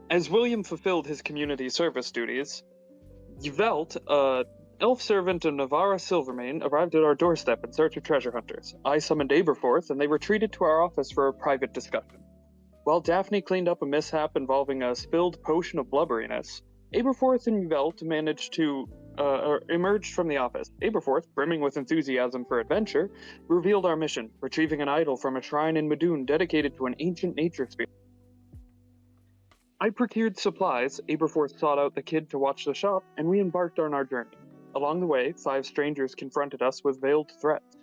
As William fulfilled his community service duties, Yvelt, elf servant of Navarra Silvermane, arrived at our doorstep in search of treasure hunters. I summoned Aberforth, and they retreated to our office for a private discussion. While Daphne cleaned up a mishap involving a spilled potion of blubberiness, Aberforth and Yvelt managed to emerged from the office. Aberforth, brimming with enthusiasm for adventure, revealed our mission, retrieving an idol from a shrine in Midoon dedicated to an ancient nature spirit. I procured supplies, Aberforth sought out the kid to watch the shop, and we embarked on our journey. Along the way, 5 strangers confronted us with veiled threats.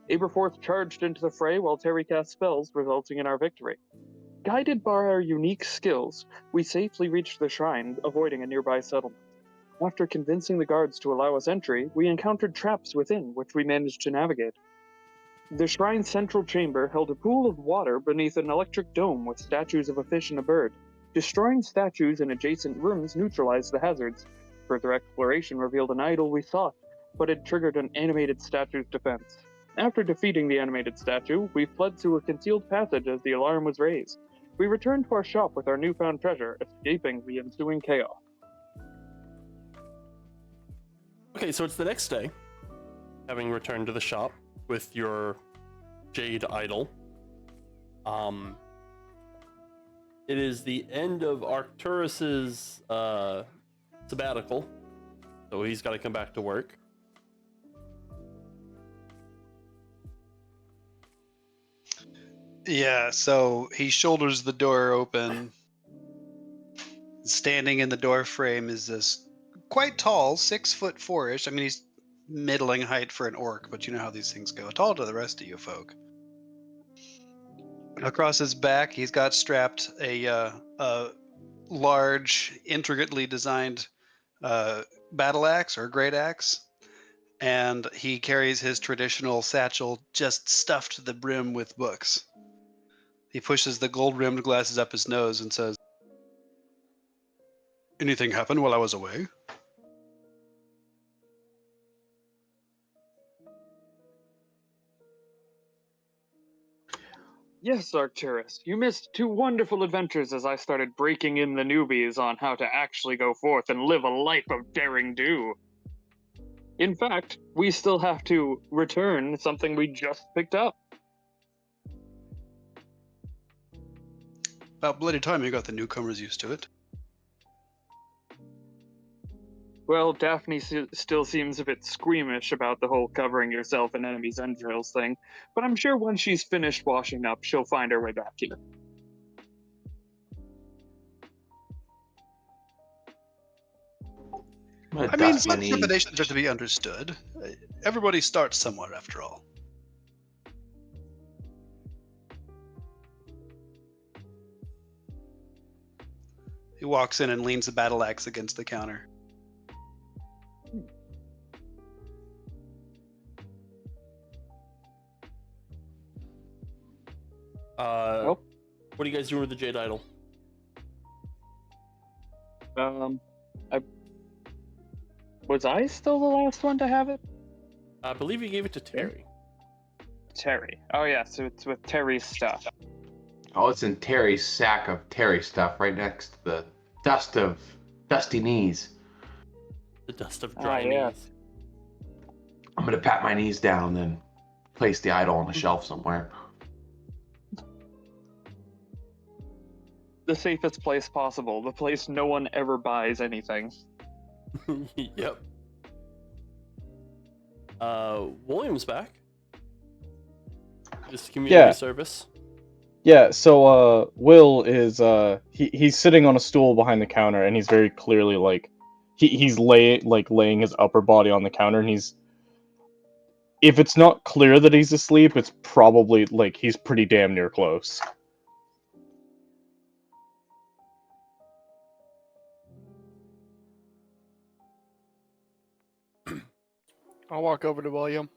Aberforth charged into the fray while Terry cast spells, resulting in our victory. Guided by our unique skills, we safely reached the shrine, avoiding a nearby settlement. After convincing the guards to allow us entry, we encountered traps within, which we managed to navigate. The shrine's central chamber held a pool of water beneath an electric dome with statues of a fish and a bird. Destroying statues in adjacent rooms neutralized the hazards. Further exploration revealed an idol we sought, but it triggered an animated statue's defense. After defeating the animated statue, we fled through a concealed passage as the alarm was raised. We returned to our shop with our newfound treasure, escaping the ensuing chaos. Okay, so it's the next day, having returned to the shop with your jade idol. It is the end of Arcturus's sabbatical, so he's got to come back to work. Yeah, so he shoulders the door open. Standing in the door frame is this quite tall, 6'4"-ish. I mean, he's middling height for an orc, but you know how these things go. Tall to the rest of you folk. Across his back, he's got strapped a large, intricately designed battle axe or great axe, and he carries his traditional satchel just stuffed to the brim with books. He pushes the gold-rimmed glasses up his nose and says, "Anything happen while I was away?" Yes, Arcturus, you missed 2 wonderful adventures as I started breaking in the newbies on how to actually go forth and live a life of daring do. In fact, we still have to return something we just picked up. About bloody time you got the newcomers used to it. Well, Daphne still seems a bit squeamish about the whole covering yourself in enemies' entrails thing, but I'm sure once she's finished washing up, she'll find her way back here. I mean, such trepidation are to be understood. Everybody starts somewhere, after all. He walks in and leans the battle axe against the counter. What are you guys doing with the jade idol? Was I still the last one to have it? I believe you gave it to Terry. Terry. Oh yeah, so it's with Terry's stuff. Oh, it's in Terry's sack of Terry stuff right next to the dust of dusty knees. The dust of dry yeah. knees. I'm gonna pat my knees down and place the idol on the shelf somewhere. The safest place possible. The place no one ever buys anything. Yep. William's back. This community service. Yeah, so Will is he's sitting on a stool behind the counter, and he's very clearly he's laying his upper body on the counter, and if it's not clear that he's asleep, it's probably he's pretty damn near close. I'll walk over to William.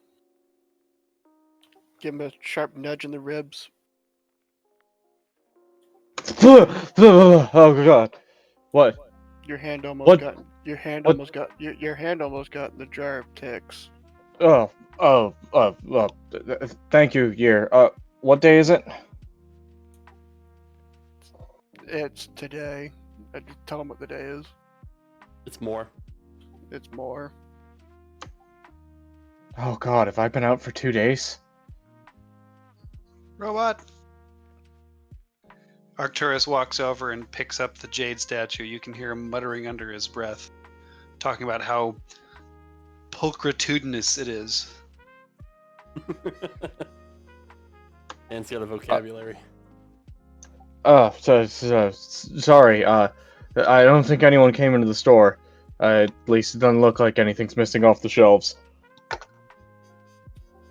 Give him a sharp nudge in the ribs. Oh god. What? Your hand almost What? got your hand What? almost got your hand almost got in the jar of ticks. Thank you, Year. What day is it? It's today. I just tell him what the day is. It's more. It's more. Oh god, have I been out for 2 days? Robot. Arcturus walks over and picks up the jade statue. You can hear him muttering under his breath, talking about how pulchritudinous it is. Man's got a vocabulary. Sorry, I don't think anyone came into the store. At least it doesn't look like anything's missing off the shelves.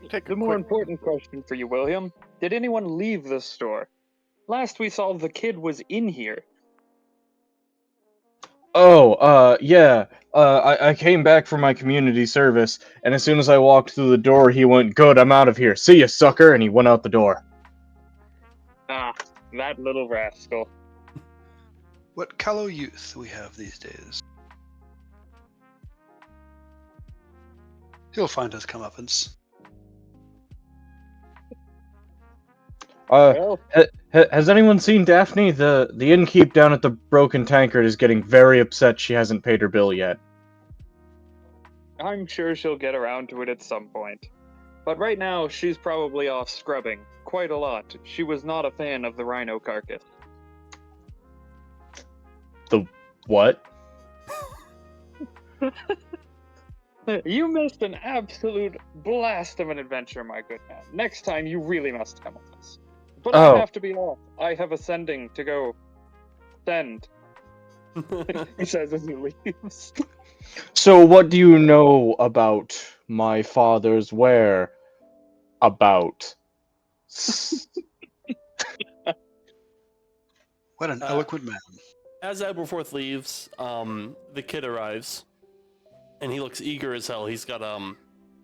Take The a more quick... important question for you, William. Did anyone leave the store? Last we saw, the kid was in here. Oh, yeah. I came back from my community service, and as soon as I walked through the door, he went, "Good, I'm out of here. See ya, sucker," and he went out the door. Ah, that little rascal. What callow youth we have these days. He'll find his comeuppance. Well, Has anyone seen Daphne? The innkeep down at the Broken Tankard is getting very upset she hasn't paid her bill yet. I'm sure she'll get around to it at some point. But right now, she's probably off scrubbing. Quite a lot. She was not a fan of the rhino carcass. The what? You missed an absolute blast of an adventure, my good man. Next time, you really must come with us. But Oh. I have to be off. I have a sending to go send, he says as he leaves. So what do you know about my father's whereabouts? What an eloquent man. As Aberforth leaves, the kid arrives, and he looks eager as hell. He's got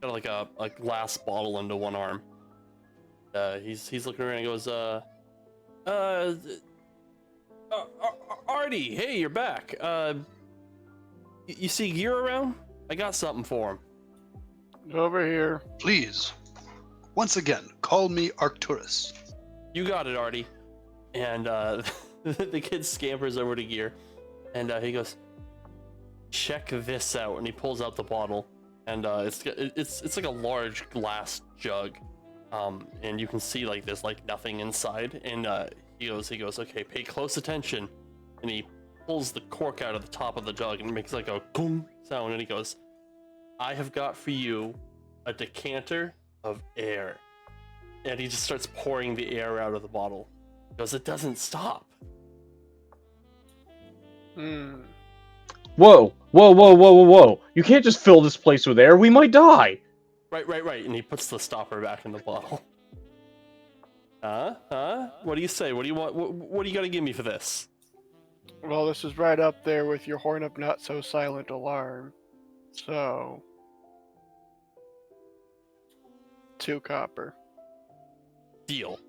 like a glass bottle under one arm. He's looking around and goes, Artie, hey, you're back. You see Gear around? I got something for him. Over here. Please, once again, call me Arcturus. You got it, Artie. And the kid scampers over to Gear, and he goes, check this out. And he pulls out the bottle, and it's like a large glass jug. And you can see like there's like nothing inside, and he goes, okay, pay close attention, and he pulls the cork out of the top of the jug and it makes like a gong sound, and he goes, I have got for you a decanter of air, and he just starts pouring the air out of the bottle. He goes, it doesn't stop. Whoa! You can't just fill this place with air, we might die! Right, and he puts the stopper back in the bottle. Huh? What do you say? What do you want? What do you gotta give me for this? Well, this is right up there with your horn of not so silent alarm. So, 2 copper. Deal.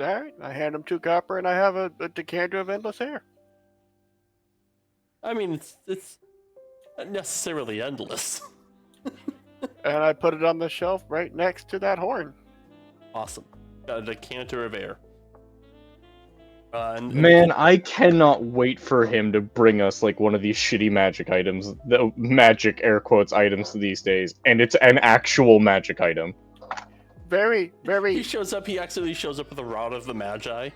Alright, I hand him 2 copper and I have a decanter of endless air. I mean, it's not necessarily endless. And I put it on the shelf right next to that horn. Awesome. Got a decanter of air. Man, I cannot wait for him to bring us like one of these shitty magic items, the magic air quotes items these days, and it's an actual magic item. Very, very. He actually shows up with a Rod of the Magi.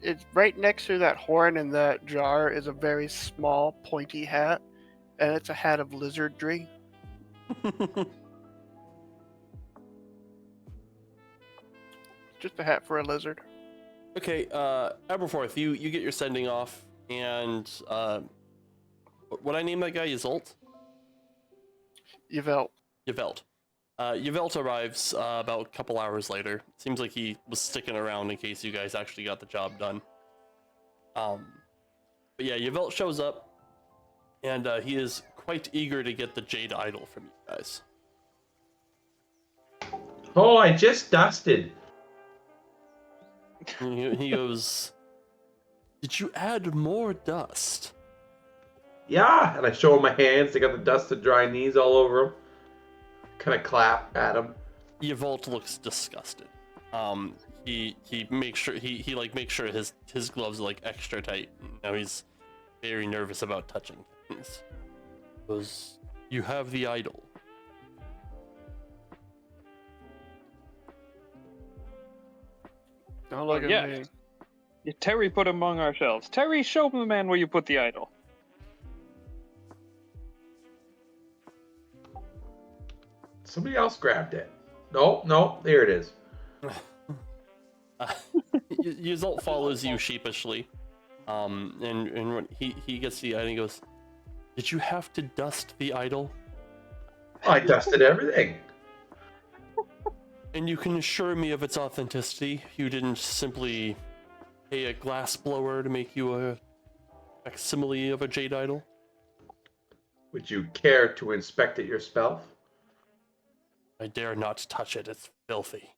It's right next to that horn, and that jar is a very small, pointy hat, and it's a hat of lizardry. Just a hat for a lizard. Okay, Aberforth, you get your sending off, and what I name that guy? Yzolt? Yvel. Yvelt. Yvelt arrives about a couple hours later. Seems like he was sticking around in case you guys actually got the job done. But yeah, Yvelt shows up, and he is quite eager to get the Jade Idol from you guys. Oh, I just dusted. He goes, did you add more dust? Yeah, and I show him my hands. They got the dusted dry knees all over them. Kind of clap at him. Yvolt looks disgusted. he makes sure he like makes sure his gloves are like extra tight. Now he's very nervous about touching things. Goes, you have the idol. Don't look yeah. at me. Terry put him among our shelves. Terry, show the man where you put the idol. Somebody else grabbed it. No, there it is. Yuzult follows you sheepishly, and when he gets the idol, he goes, "Did you have to dust the idol?" I dusted everything. And you can assure me of its authenticity. You didn't simply pay a glass blower to make you a facsimile of a jade idol. Would you care to inspect it yourself? I dare not touch it. It's filthy.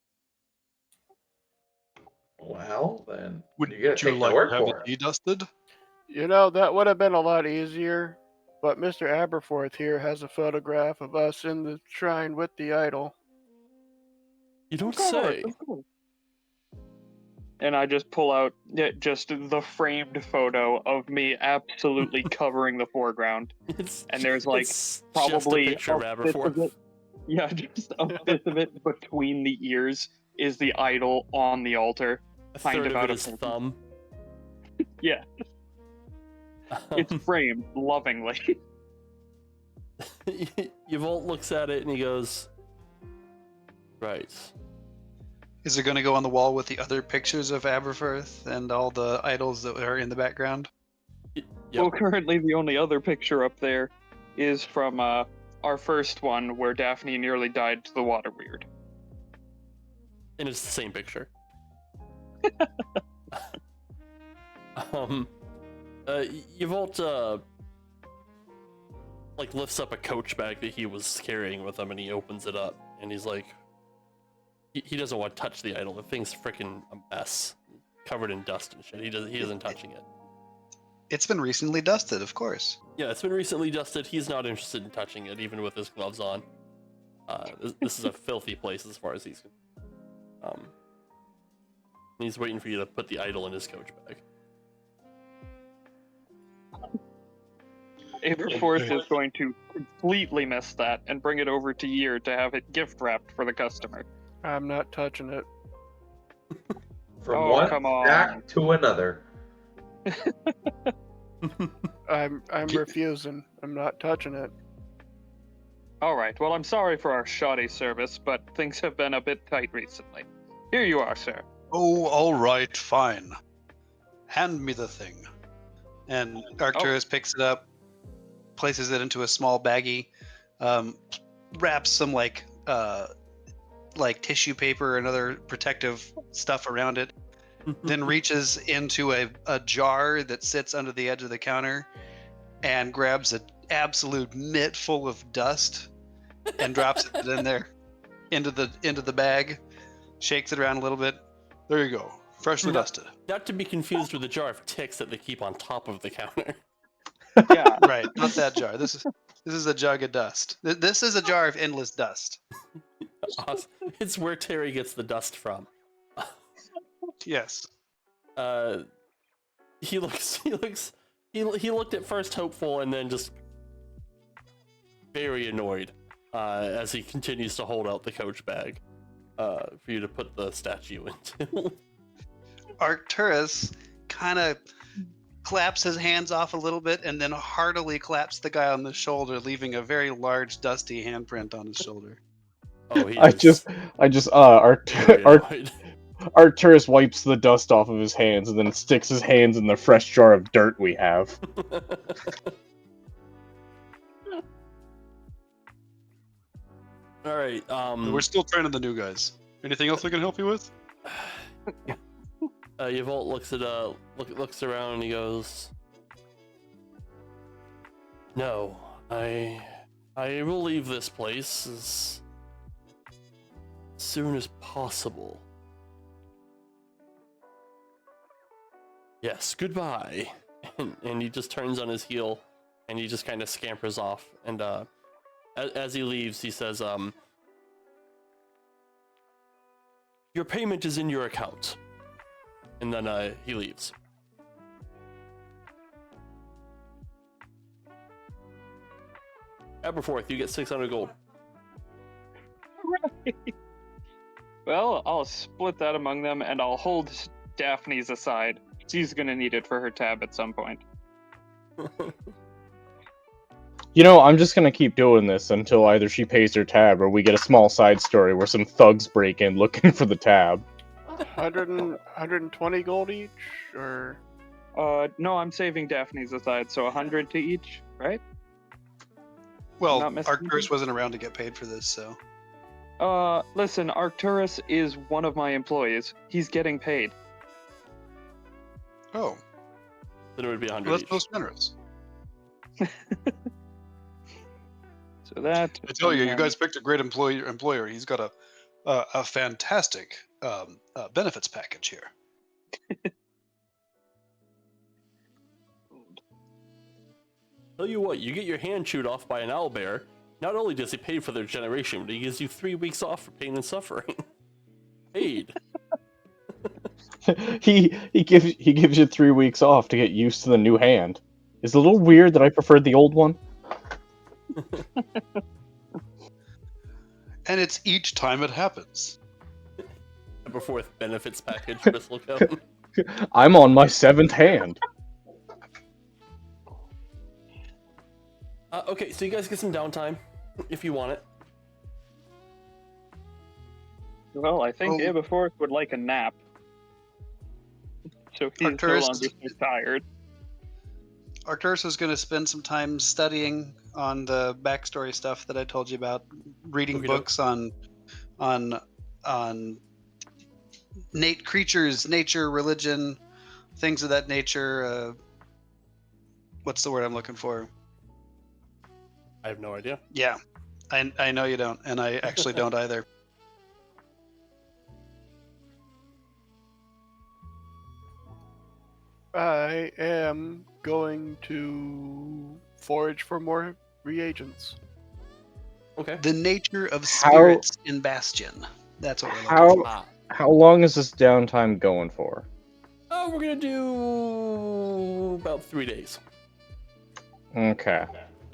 Well, then Would you're gonna you take my like word to have for it it. de-dusted? You know, that would have been a lot easier, but Mr. Aberforth here has a photograph of us in the shrine with the idol. You don't Of course, say. of course. And I just pull out just the framed photo of me absolutely covering the foreground. And there's like It's probably just a picture of a fifth of Aberforth. it. Yeah, just a fifth of it between the ears is the idol on the altar. A kind third of of out it of is focus. thumb. Yeah, it's framed lovingly. Yvolt looks at it and he goes, right. Is it going to go on the wall with the other pictures of Aberforth and all the idols that are in the background? Yep. Well, currently the only other picture up there is from our first one where Daphne nearly died to the water weird. And it's the same picture. Yvolt like lifts up a coach bag that he was carrying with him and he opens it up and he's like, he doesn't want to touch the idol. The thing's freaking a mess, covered in dust and shit. He isn't touching it. It's been recently dusted, of course. Yeah, it's been recently dusted. He's not interested in touching it, even with his gloves on. This is a filthy place as far as he's. He's waiting for you to put the idol in his coach bag. Aberforth is going to completely miss that and bring it over to Year to have it gift wrapped for the customer. I'm not touching it. From Oh, one come on. stack to another. I'm refusing. I'm not touching it. Alright, well, I'm sorry for our shoddy service, but things have been a bit tight recently. Here you are, sir. Oh, all right, fine. Hand me the thing. And Arcturus picks it up, places it into a small baggie, wraps some like tissue paper and other protective stuff around it, then reaches into a jar that sits under the edge of the counter and grabs an absolute mitt full of dust and drops it in there into the bag, shakes it around a little bit. There you go, freshly dusted. Not to be confused with the jar of ticks that they keep on top of the counter. Yeah. Right, not that jar. This is a jug of dust. This is a jar of endless dust. Awesome. It's where Terry gets the dust from. Yes. He looked at first hopeful and then just very annoyed as he continues to hold out the coach bag for you to put the statue into. Arcturus kind of claps his hands off a little bit and then heartily claps the guy on the shoulder, leaving a very large dusty handprint on his shoulder. Oh, he very annoyed. Arcturus wipes the dust off of his hands and then sticks his hands in the fresh jar of dirt we have. All right. We're still training the new guys. Anything else we can help you with? Yvolt looks around and he goes, "No, I will leave this place as soon as possible. Yes, goodbye." And he just turns on his heel and he just kind of scampers off. And as he leaves, he says, Your payment is in your account. And then he leaves. Aberforth, you get 600 gold. Well, I'll split that among them, and I'll hold Daphne's aside. She's gonna need it for her tab at some point. I'm just gonna keep doing this until either she pays her tab or we get a small side story where some thugs break in looking for the tab. 120 gold each, or No, I'm saving Daphne's aside, so 100 to each, right? Well, Not missing Arcturus wasn't around to get paid for this, so. Listen, Arcturus is one of my employees. He's getting paid. Oh, Then it would be 100 well, that's each. most generous. So that. I tell you, you guys picked a great employer. He's got a fantastic benefits package here. Tell you what, you get your hand chewed off by an owlbear. Not only does he pay for their generation, but he gives you 3 weeks off for pain and suffering. Paid. he gives you 3 weeks off to get used to the new hand. Is it a little weird that I preferred the old one? And it's each time it happens. Aberforth benefits package, Crystal Cone. I'm on my 7th hand. Okay, so you guys get some downtime, if you want it. Well, I think Oh. Aberforth would like a nap. So he's Arcturus no longer so tired. Arcturus is going to spend some time studying on the backstory stuff that I told you about, reading Okey-doke. books on creatures, nature, religion, things of that nature. What's the word I'm looking for? I have no idea. Yeah, I know you don't, and I actually don't either. I am going to forage for more reagents. Okay. The nature of How- spirits in Bastion. That's what we're looking How for. how long is this downtime going for? Oh, we're gonna do about 3 days. Okay.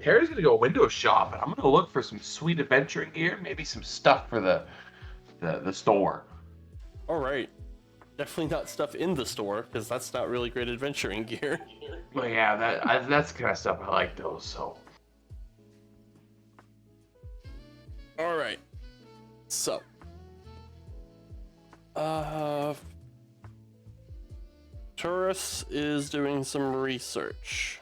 Harry's gonna go window shop, and I'm gonna look for some sweet adventuring gear, maybe some stuff for the store. All right. Definitely not stuff in the store, because that's not really great adventuring gear. Well, yeah, that's the kind of stuff I like those. So All right. So, Turris is doing some research.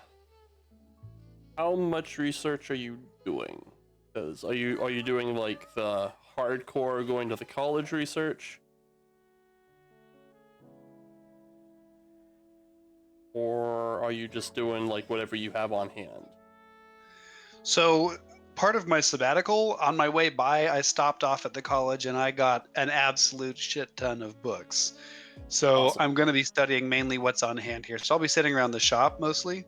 How much research are you doing? Because are you doing like the hardcore going to the college research? Or are you just doing like whatever you have on hand? So, part of my sabbatical, on my way by, I stopped off at the college and I got an absolute shit ton of books. So, Awesome. I'm going to be studying mainly what's on hand here. So, I'll be sitting around the shop mostly,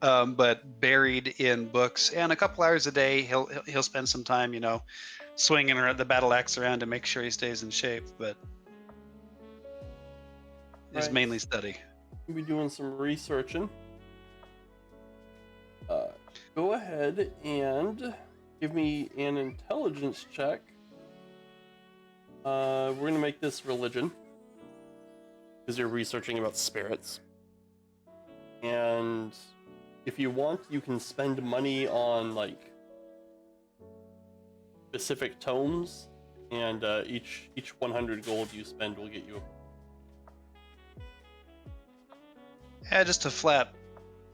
but buried in books. And a couple hours a day, he'll spend some time, swinging the battle axe around to make sure he stays in shape. But it's Right. mainly study. We'll be doing some researching. Go ahead and give me an intelligence check. We're gonna make this religion because you're researching about spirits. And if you want, you can spend money on like specific tomes, and each 100 gold you spend will get you. Yeah, just a flat,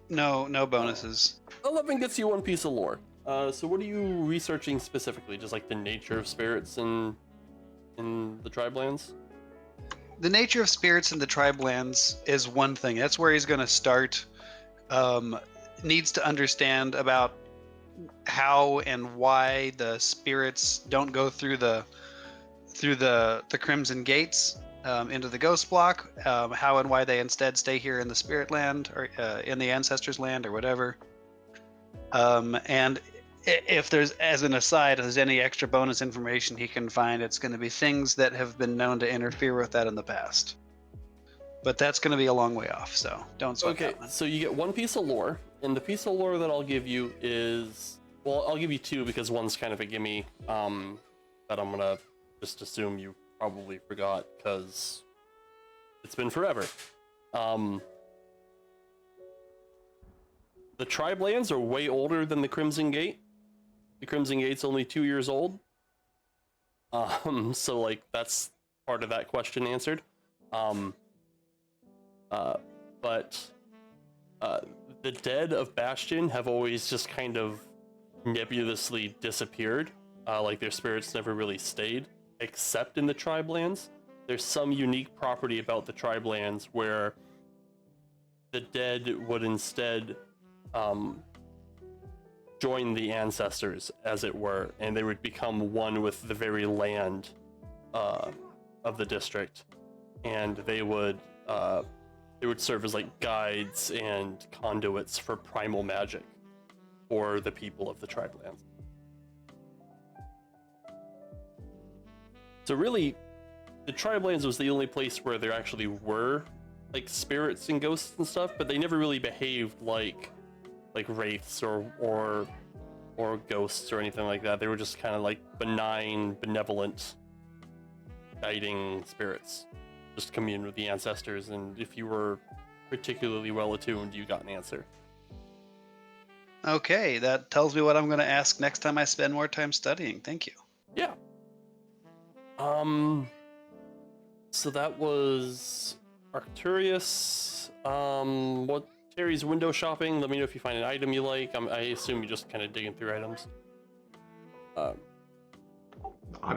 no bonuses. 11 gets you 1 piece of lore. So what are you researching specifically? Just like the nature of spirits in the Tribelands? The nature of spirits in the Tribelands is one thing. That's where he's going to start. Needs to understand about how and why the spirits don't go through the Crimson Gates into the Ghost Block. How and why they instead stay here in the Spirit Land or in the Ancestors Land or whatever. And if there's, as an aside, if there's any extra bonus information he can find, it's going to be things that have been known to interfere with that in the past. But that's going to be a long way off, so don't sweat Okay, that one. so you get one piece of lore, and the piece of lore that I'll give you is, well, I'll give you two because one's kind of a gimme, that I'm gonna just assume you probably forgot because it's been forever. The Tribe Lands are way older than the Crimson Gate. The Crimson Gate's only 2 years old. So like that's part of that question answered. But the dead of Bastion have always just kind of nebulously disappeared. Like their spirits never really stayed, except in the Tribe Lands. There's some unique property about the Tribe Lands where the dead would instead join the ancestors, as it were, and they would become one with the very land of the district, and they would serve as like guides and conduits for primal magic for the people of the Tribe Lands. So really, the Tribe Lands was the only place where there actually were like spirits and ghosts and stuff, but they never really behaved like wraiths or ghosts or anything like that. They were just kind of like benign, benevolent, guiding spirits. Just commune with the ancestors, and if you were particularly well attuned, you got an answer. Okay, that tells me what I'm going to ask next time I spend more time studying. Thank you. Yeah. So that was Arcturus. What Terry's window shopping? Let me know if you find an item you like. I assume you're just kind of digging through items. I'm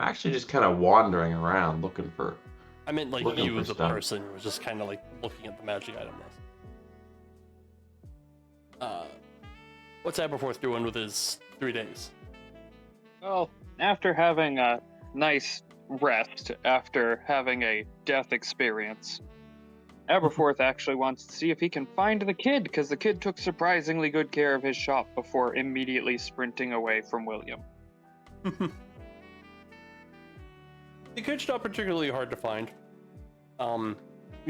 actually just kind of wandering around looking for. I meant like Looking you for as a stuff. person was just kind of like looking at the magic item list. What's Aberforth doing with his 3 days? Well, after having a nice rest, after having a death experience, Aberforth actually wants to see if he can find the kid, because the kid took surprisingly good care of his shop before immediately sprinting away from William. The kid's not particularly hard to find. You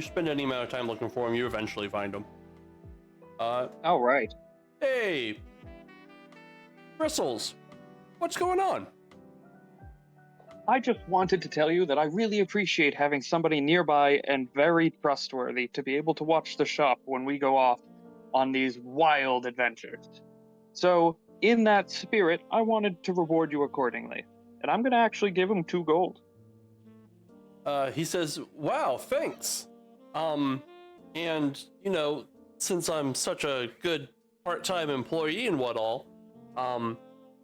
spend any amount of time looking for him, you eventually find him. All right. Hey! Bristles! What's going on? I just wanted to tell you that I really appreciate having somebody nearby and very trustworthy to be able to watch the shop when we go off on these wild adventures. So, in that spirit, I wanted to reward you accordingly. And I'm gonna actually give him 2 gold. He says, wow, thanks. And, you know, since I'm such a good part-time employee and what all,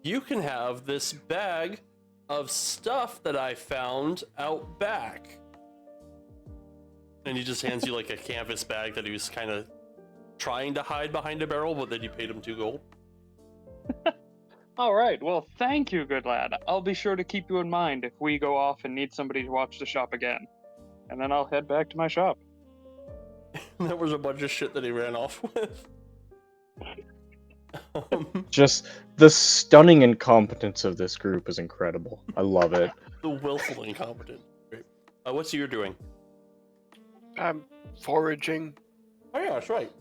you can have this bag of stuff that I found out back. And he just hands you like a canvas bag that he was kind of trying to hide behind a barrel, but then you paid him 2 gold. All right, well, thank you, good lad. I'll be sure to keep you in mind if we go off and need somebody to watch the shop again. And then I'll head back to my shop. That was a bunch of shit that he ran off with. Just the stunning incompetence of this group is incredible. I love it. The willful incompetent. Great. What's you're doing? I'm foraging. Oh yeah, that's right.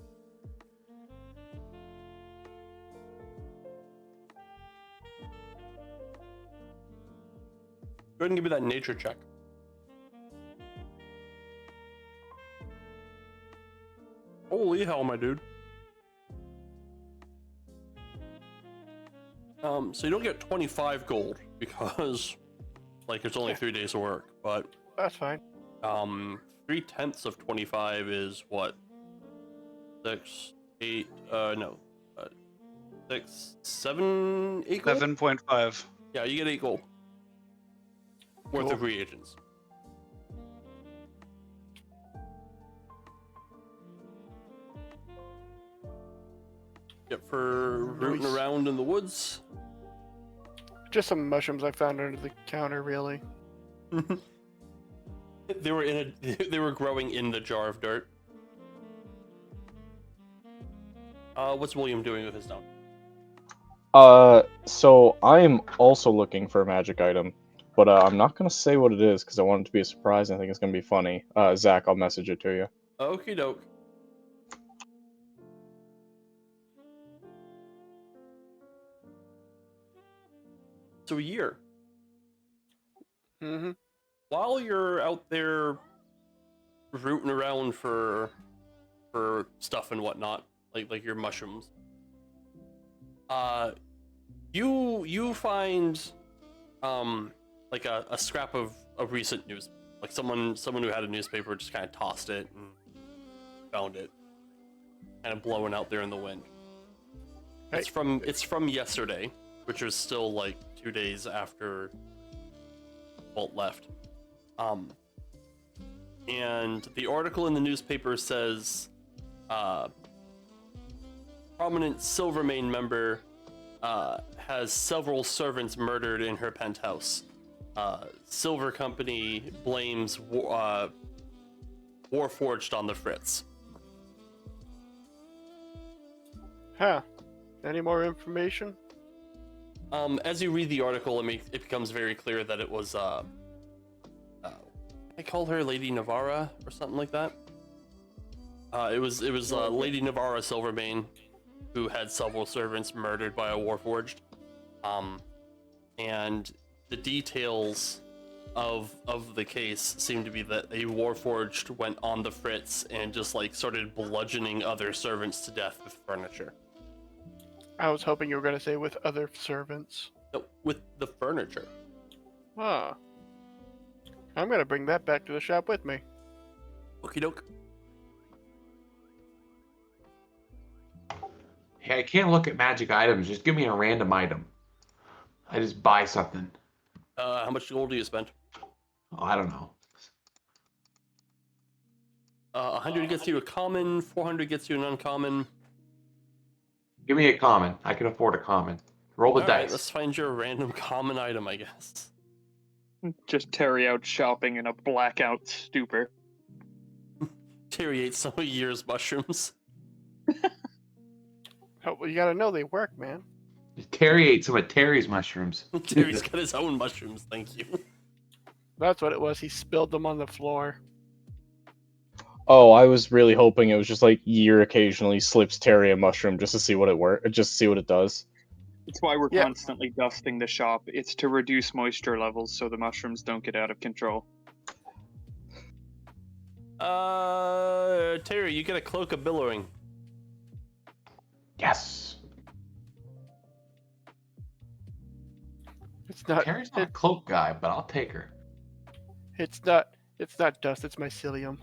Go ahead and give me that nature check. Holy hell, my dude. So you don't get 25 gold because, like, it's only 3 days of work, but That's fine. 3/10 of 25 is what? 6, 8, 6, 7, 8 gold? 7.5. Yeah, you get 8 gold. Worth Cool. of reagents. Yep, for rooting Nice. around in the woods. Just some mushrooms I found under the counter, really. They were growing in the jar of dirt. What's William doing with his dog? So I'm also looking for a magic item, but I'm not gonna say what it is because I want it to be a surprise. And I think it's gonna be funny. Zach, I'll message it to you. Okie doke. So a year. Mm-hmm. While you're out there rooting around for stuff and whatnot, like your mushrooms, you find like a scrap of recent news, like someone who had a newspaper just kind of tossed it and found it, kind of blowing out there in the wind. Hey. It's from yesterday, which was still like 2 days after Walt left. And the article in the newspaper says, prominent Silvermane member has several servants murdered in her penthouse. Silver Company blames Warforged on the fritz. Huh. Any more information? As you read the article, it becomes very clear that it was I called her Lady Navara or something like that. It was Lady Navara Silvermane, who had several servants murdered by a Warforged. And the details of the case seem to be that a Warforged went on the fritz and just like started bludgeoning other servants to death with furniture. I was hoping you were going to say with other servants. No, with the furniture. Huh. I'm going to bring that back to the shop with me. Okie doke. Hey, I can't look at magic items. Just give me a random item. I just buy something. How much gold do you spend? Oh, I don't know. 100 gets you a common, 400 gets you an uncommon. Give me a common. I can afford a common. Roll the All dice. right, let's find your random common item, I guess. Just Terry out shopping in a blackout stupor. Terry ate some of year's mushrooms. Oh, well, you got to know they work, man. Terry ate some of Terry's mushrooms. Terry's got his own mushrooms, thank you. That's what it was. He spilled them on the floor. Oh, I was really hoping it was just like Year occasionally slips Terry a mushroom just to see what just to see what it does. It's why we're Yeah. constantly dusting the shop. It's to reduce moisture levels so the mushrooms don't get out of control. Terry, you get a cloak of billowing. Yes. It's not. Terry's not a cloak guy, but I'll take her. It's not. It's not dust. It's mycelium.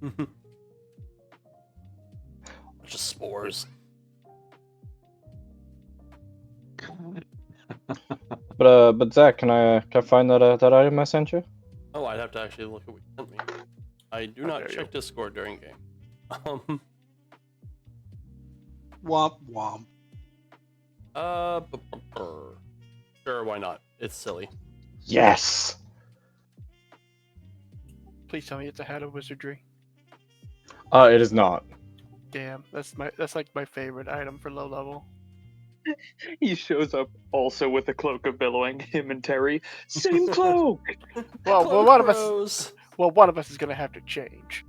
Bunch of spores. But Zach, can I find that item I sent you? Oh, I'd have to actually look at what you sent me. I do not check Discord during game. Womp womp. Sure, why not? It's silly. Yes. Please tell me it's a hat of wizardry. It is not. Damn, that's like my favorite item for low level. He shows up also with a cloak of billowing. Him and Terry, same cloak. Well, one of us. Well, one of us is gonna have to change.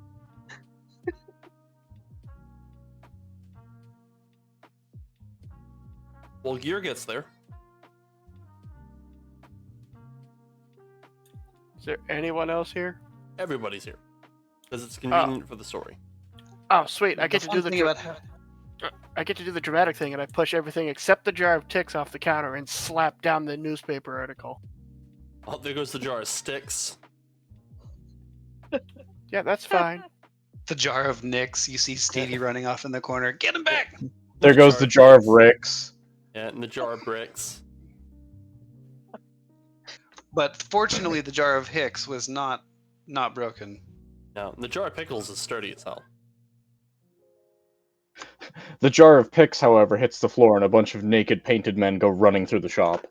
Well, gear gets there. Is there anyone else here? Everybody's here. Because it's convenient for the story. Oh, sweet! I get to fun do the. thing about I get to do the dramatic thing, and I push everything except the jar of ticks off the counter and slap down the newspaper article. Oh, there goes the jar of sticks. Yeah, that's fine. the jar of Nicks. You see Stevie running off in the corner. Get him back! There goes the jar of Ricks. Yeah, and the jar of bricks. But fortunately, the jar of Hicks was not broken. No, and the jar of pickles is sturdy as hell. The jar of picks, however, hits the floor and a bunch of naked painted men go running through the shop.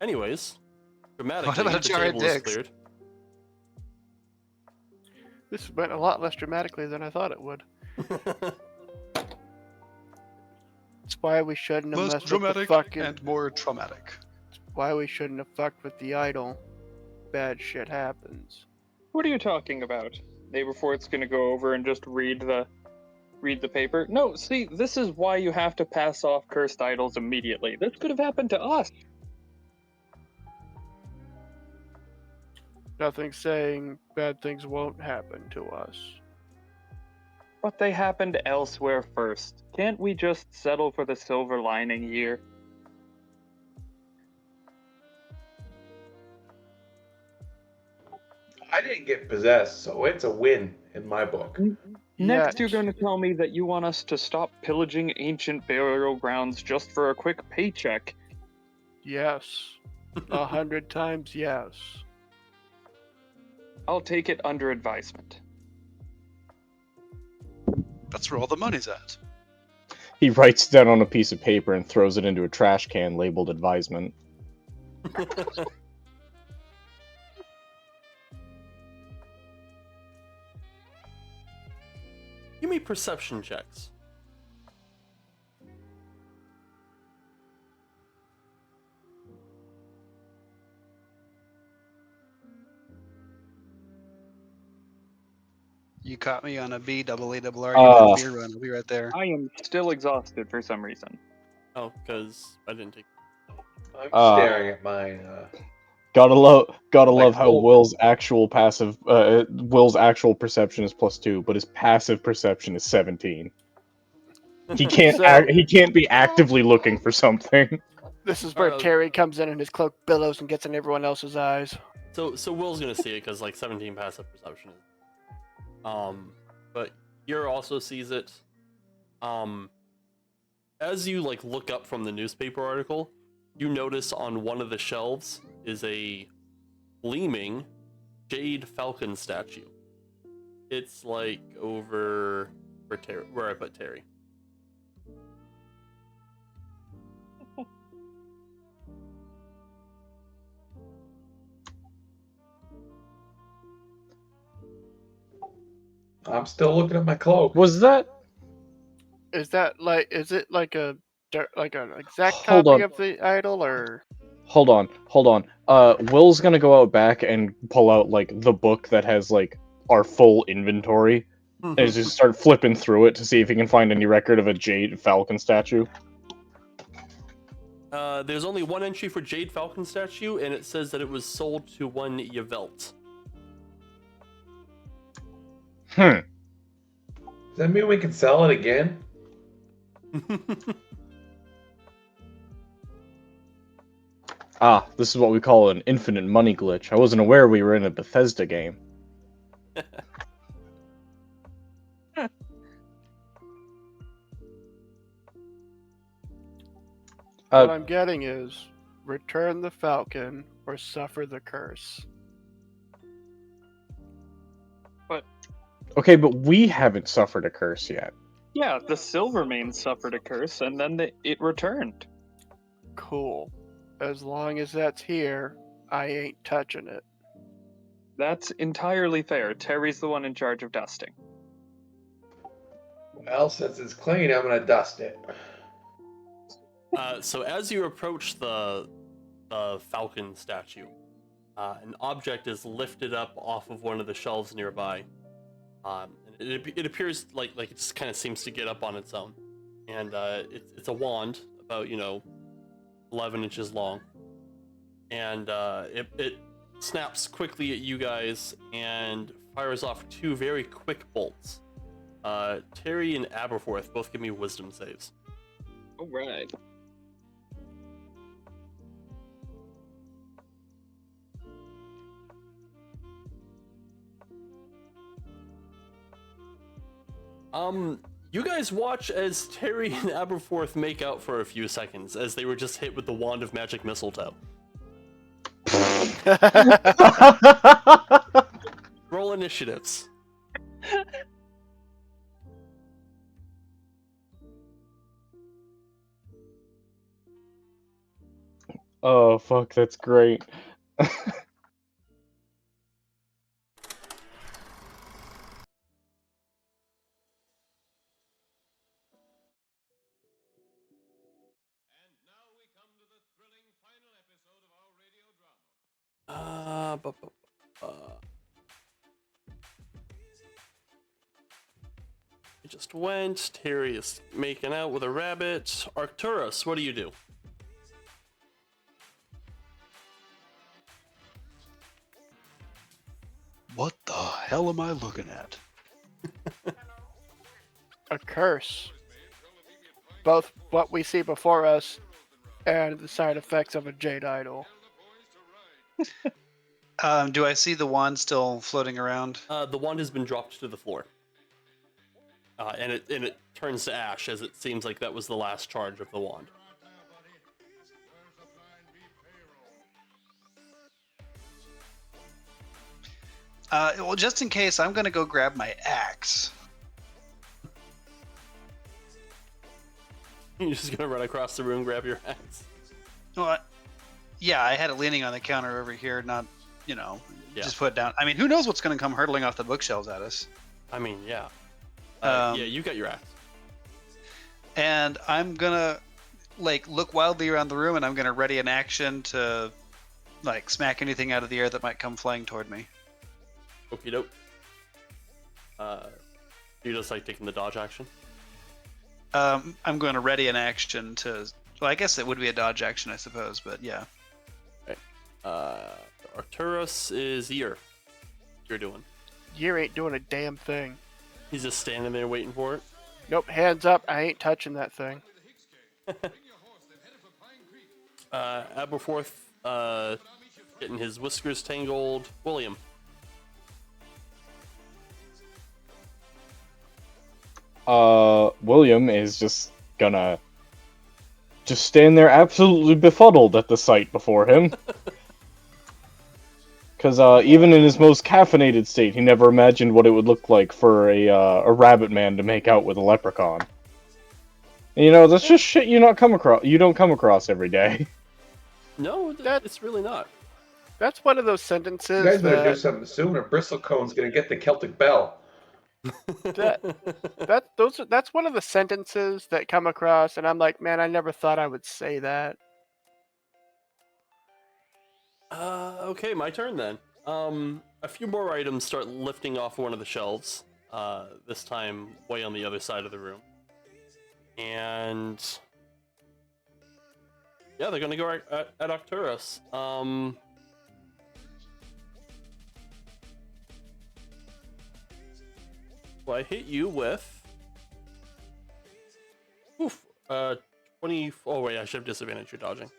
Anyways, dramatically, What about the a jar of table is dicks? cleared. This went a lot less dramatically than I thought it would. It's why we shouldn't have Less messed with the dramatic fucking. and more traumatic. Why we shouldn't have fucked with the idol. Bad shit happens. What are you talking about? Neighborforth's gonna go over and just read the paper. No, see, this is why you have to pass off cursed idols immediately. This could have happened to us. Nothing saying bad things won't happen to us. But they happened elsewhere first. Can't we just settle for the silver lining here? I didn't get possessed, so it's a win in my book. Next, Yet. you're going to tell me that you want us to stop pillaging ancient burial grounds just for a quick paycheck. Yes. 100 times yes. I'll take it under advisement. That's where all the money's at. He writes it down on a piece of paper and throws it into a trash can labeled advisement. Give me perception checks. You caught me on a BEER beer run. I'll be right there. I am still exhausted for some reason. Oh, because I didn't take. I'm Uh, staring at mine. Gotta love Like, how oh. Will's actual perception is +2, but his passive perception is 17. He can't So- he can't be actively looking for something. This is where Uh, Terry comes in and his cloak billows and gets in everyone else's eyes. So Will's gonna see it because like 17 passive perception is. But Yer also sees it. As you like look up from the newspaper article, you notice on one of the shelves is a gleaming jade falcon statue. It's like over where I put Terry. I'm still looking at my cloak. Was that? Is that like? Is it like an exact Hold copy on. of the idol, or? Hold on. Will's gonna go out back and pull out like the book that has like our full inventory, and just start flipping through it to see if he can find any record of a jade falcon statue. There's only one entry for jade falcon statue, and it says that it was sold to one Yvelt. Hmm. Does that mean we can sell it again? Ah, this is what we call an infinite money glitch. I wasn't aware we were in a Bethesda game. What I'm getting is return the falcon or suffer the curse. Okay, but we haven't suffered a curse yet. Yeah, the Silvermane suffered a curse, and then it returned. Cool. As long as that's here, I ain't touching it. That's entirely fair. Terry's the one in charge of dusting. Well, since it's clean, I'm gonna dust it. So as you approach the falcon statue, an object is lifted up off of one of the shelves nearby. It appears like it just kind of seems to get up on its own, and it's a wand about 11 inches long, and it snaps quickly at you guys and fires off two very quick bolts. Terry and Aberforth both give me wisdom saves. All right. You guys watch as Terry and Aberforth make out for a few seconds as they were just hit with the wand of magic mistletoe. Roll initiatives. Oh, fuck, that's great. He just went. Terry is making out with a rabbit. Arcturus, what do you do? What the hell am I looking at? A curse. Both what we see before us and the side effects of a jade idol. Do I see the wand still floating around? The wand has been dropped to the floor. And it turns to ash as it seems like that was the last charge of the wand. Well, just in case, I'm gonna go grab my axe. You're just gonna run across the room, grab your axe. Well, yeah, I had it leaning on the counter over here, not, Yeah. just put it down. I mean, who knows what's gonna come hurtling off the bookshelves at us? I mean, yeah. Yeah, you got your axe. And I'm gonna look wildly around the room, and I'm gonna ready an action to smack anything out of the air that might come flying toward me. Okie doke. You just taking the dodge action? I'm going to ready an action to. Well, I guess it would be a dodge action, I suppose, but yeah. Okay. Arcturus is Year. You're doing. You ain't doing a damn thing. He's just standing there waiting for it. Nope, hands up. I ain't touching that thing. Aberforth, getting his whiskers tangled. William. William is just gonna stand there absolutely befuddled at the sight before him. Because even in his most caffeinated state, he never imagined what it would look like for a rabbit man to make out with a leprechaun. And, that's just shit you don't come across every day. No, it's really not. That's one of those You sentences guys better do that, something soon, or Bristlecone's gonna get the Celtic Bell. that's one of the sentences that come across, and I'm like, man, I never thought I would say that. Okay, my turn then. A few more items start lifting off one of the shelves. This time way on the other side of the room. And yeah, they're gonna go at Arcturus. Well, I hit you with 20. Oh wait, I should have disadvantage. You're dodging.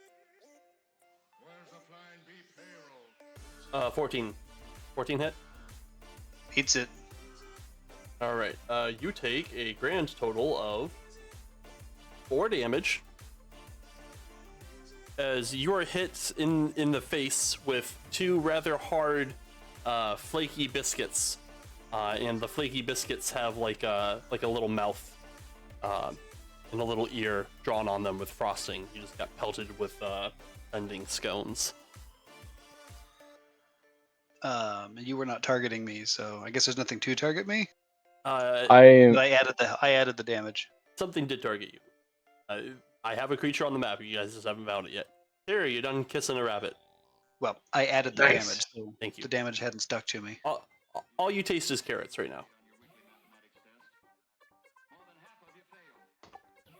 14. 14 hit. Beats it. All right. You take a grand total of 4 damage as you are hit in the face with 2 rather hard, flaky biscuits. And the flaky biscuits have like a little mouth and a little ear drawn on them with frosting. You just got pelted with ending scones. You were not targeting me, so I guess there's nothing to target me. I But I added the damage. Something did target you. I have a creature on the map. You guys just haven't found it yet. Here, you're done kissing a rabbit. Well, I added the Nice. damage, so Thank you. the damage hadn't stuck to me. All you taste is carrots right now.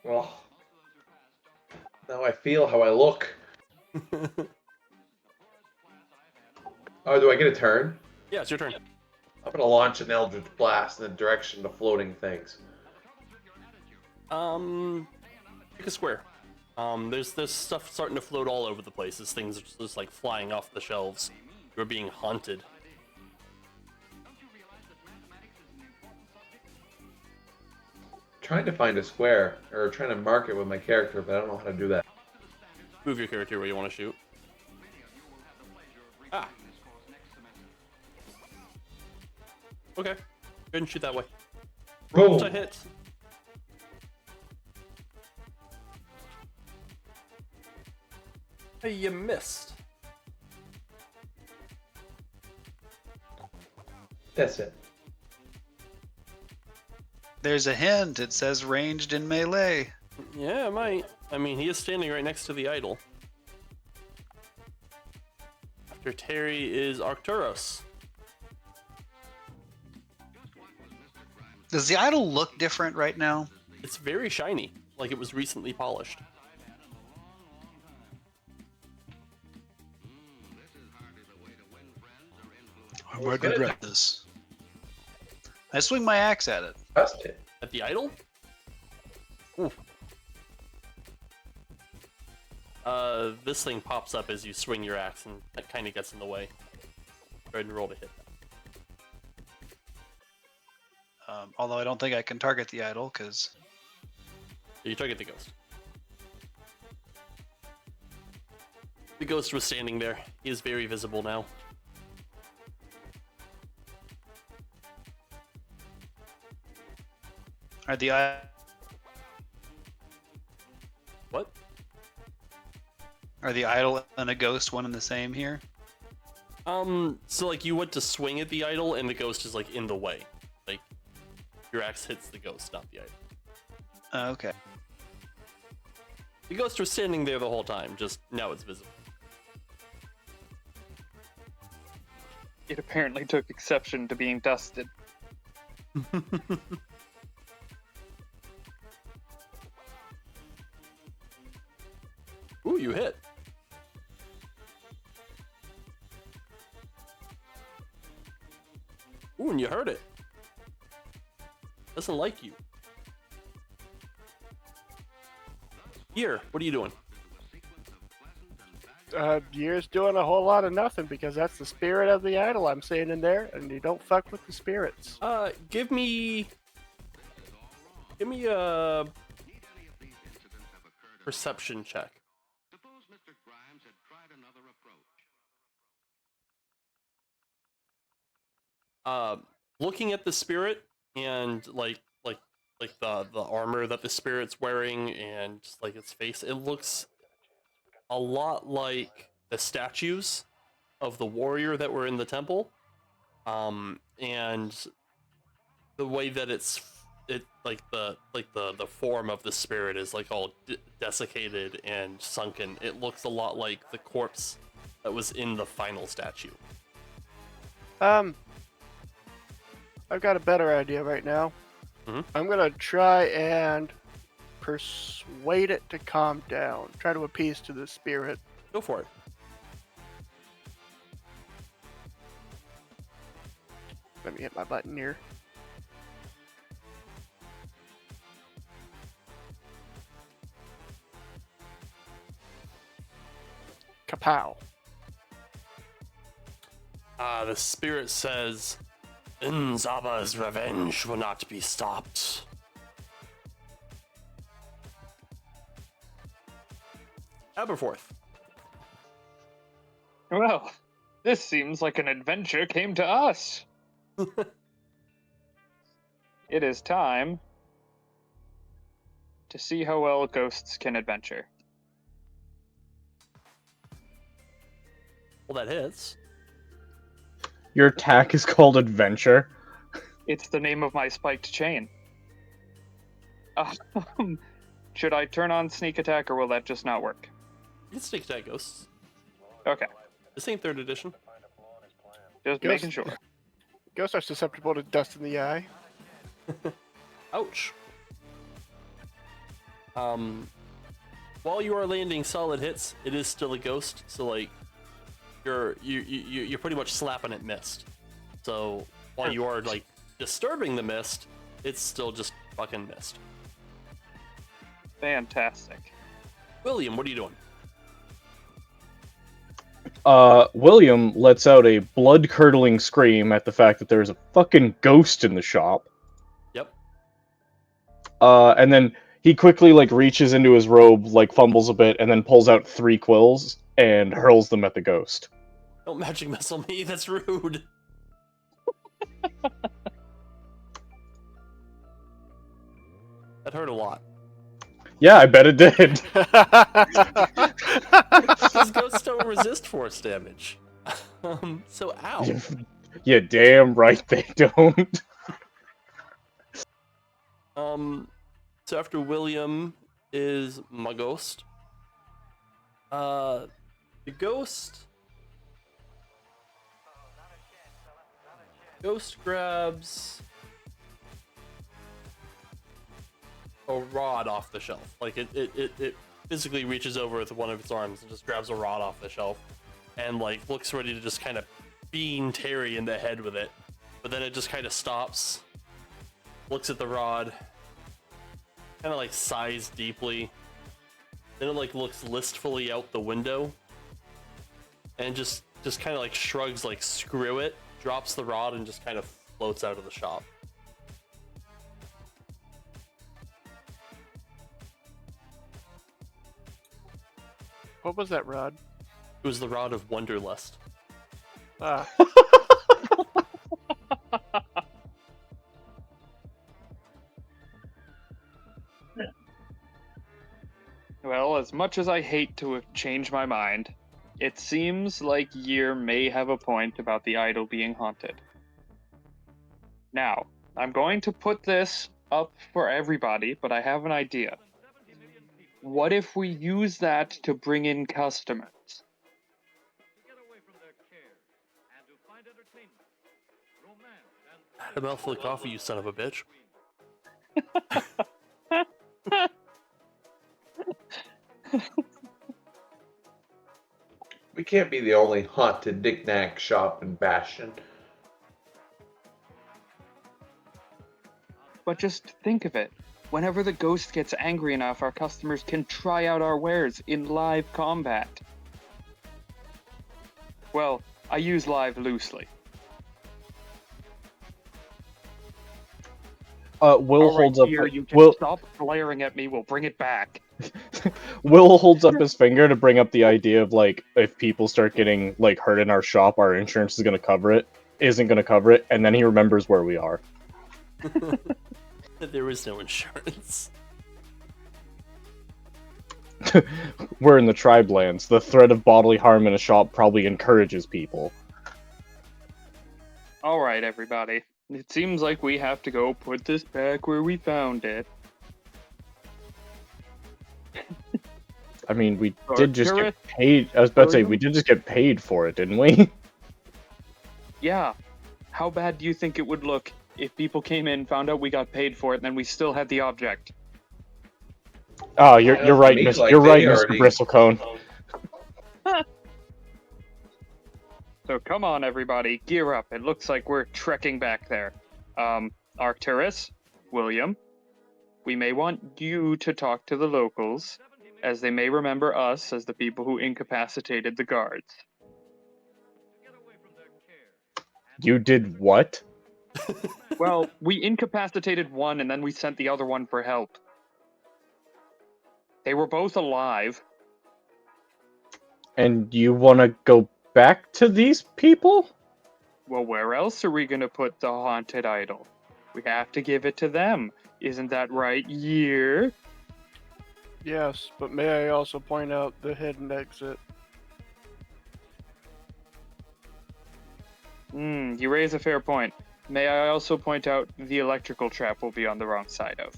Well, now I feel how I look. Oh, do I get a turn? Yeah, it's your turn. I'm gonna launch an Eldritch Blast in the direction of floating things. Pick a square. There's stuff starting to float all over the place. These things are just flying off the shelves. You're being haunted. Trying to find a square, or trying to mark it with my character, but I don't know how to do that. Move your character where you want to shoot. Ah. Okay. Go ahead and shoot that way. Roll to hit. Hey, you missed. That's it. There's a hint. It says ranged in melee. Yeah, it might. I mean, he is standing right next to the idol. After Terry is Arcturus. Does the idol look different right now? It's very shiny, like it was recently polished. I might regret this. I swing my axe at it. Dust it. At the idol? Ooh. This thing pops up as you swing your axe, and that kind of gets in the way. Go ahead and roll to hit. Although I don't think I can target the idol, because... You target the ghost. The ghost was standing there. He is very visible now. Are the What? Are the idol and a ghost one and the same here? So like you went to swing at the idol, and the ghost is like in the way. Like your axe hits the ghost, not the idol. Okay. The ghost was standing there the whole time, just now it's visible. It apparently took exception to being dusted. Ooh, you hit. Ooh, and you hurt it. Doesn't like you. Here, what are you doing? Year's doing a whole lot of nothing because that's the spirit of the idol I'm seeing in there, and you don't fuck with the spirits. Give me a perception check. Looking at the spirit and like the armor that the spirit's wearing and like its face, it looks a lot like the statues of the warrior that were in the temple. And the way that the form of the spirit is like all desiccated and sunken. It looks a lot like the corpse that was in the final statue. I've got a better idea right now. Mhm. I'm gonna try and persuade it to calm down. Try to appease to the spirit. Go for it. Let me hit my button here. Kapow. The spirit says, Nzaba's revenge will not be stopped. Aberforth. Well, this seems like an adventure came to us. It is time to see how well ghosts can adventure. Well, that hits. Your attack is called Adventure. It's the name of my spiked chain. Should I turn on sneak attack, or will that just not work? You can sneak attack ghosts. Okay, This ain't 3rd edition. just Ghost- making sure. Ghosts are susceptible to dust in the eye. Ouch. While you are landing solid hits, it is still a ghost, so like you're pretty much slapping it missed. So while you are like disturbing the mist, it's still just fucking mist. Fantastic. William, what are you doing? William lets out a blood-curdling scream at the fact that there's a fucking ghost in the shop. Yep. And then he quickly like reaches into his robe, like fumbles a bit, and then pulls out 3 quills and hurls them at the ghost. Don't magic missile me, that's rude. That hurt a lot. Yeah, I bet it did. Because ghosts don't resist force damage. So ow. Yeah, damn right they don't. So after William is my ghost. The ghost Ghost grabs a rod off the shelf. Like it physically reaches over with one of its arms and just grabs a rod off the shelf and like looks ready to just kind of bean Terry in the head with it. But then it just kind of stops, looks at the rod, kind of like sighs deeply. Then it like looks listfully out the window and just kind of like shrugs like screw it, drops the rod and just kind of floats out of the shop. What was that rod? It was the rod of Wonderlust. Ah, Well, as much as I hate to have changed my mind, it seems like Year may have a point about the idol being haunted. Now, I'm going to put this up for everybody, but I have an idea. What if we use that to bring in customers? Had a mouthful of coffee, you son of a bitch. We can't be the only haunted knick-knack shop in Bastion. But just think of it. Whenever the ghost gets angry enough, our customers can try out our wares in live combat. Well, I use live loosely. Will All right, holds up. Year, you can Will stop glaring at me. We'll bring it back. Will holds up his finger to bring up the idea of like if people start getting like hurt in our shop, our insurance is going to cover it. Isn't going to cover it, and then he remembers where we are. There is no insurance. We're in the tribe lands. The threat of bodily harm in a shop probably encourages people. All right, everybody. It seems like we have to go put this back where we found it. I mean, we did just Arcturus, get paid. I was about to say, William? we did just get paid for it, didn't we? Yeah. How bad do you think it would look if people came in, found out we got paid for it, and then we still had the object? Oh, you're right, Means Mr. like You're right, they Mr. already- Bristlecone. So come on, everybody, gear up. It looks like we're trekking back there. Arcturus, William, we may want you to talk to the locals, as they may remember us as the people who incapacitated the guards. You did what? Well, we incapacitated one, and then we sent the other one for help. They were both alive. And you want to go back to these people? Well, where else are we gonna put the haunted idol? We have to give it to them. Isn't that right, Year? yes, but may I also point out the hidden exit? You raise a fair point. May I also point out the electrical trap will be on the wrong side of.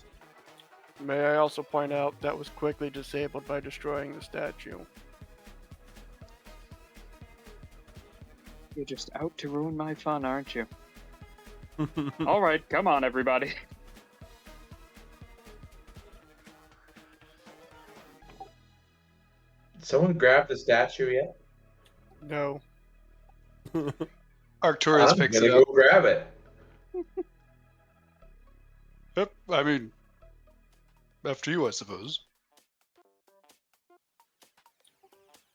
May I also point out that was quickly disabled by destroying the statue? You're just out to ruin my fun, aren't you? All right, come on, everybody. Did someone grab the statue yet? No. Arcturus I'm picks gonna it go up. grab it. Yep, I mean, after you, I suppose.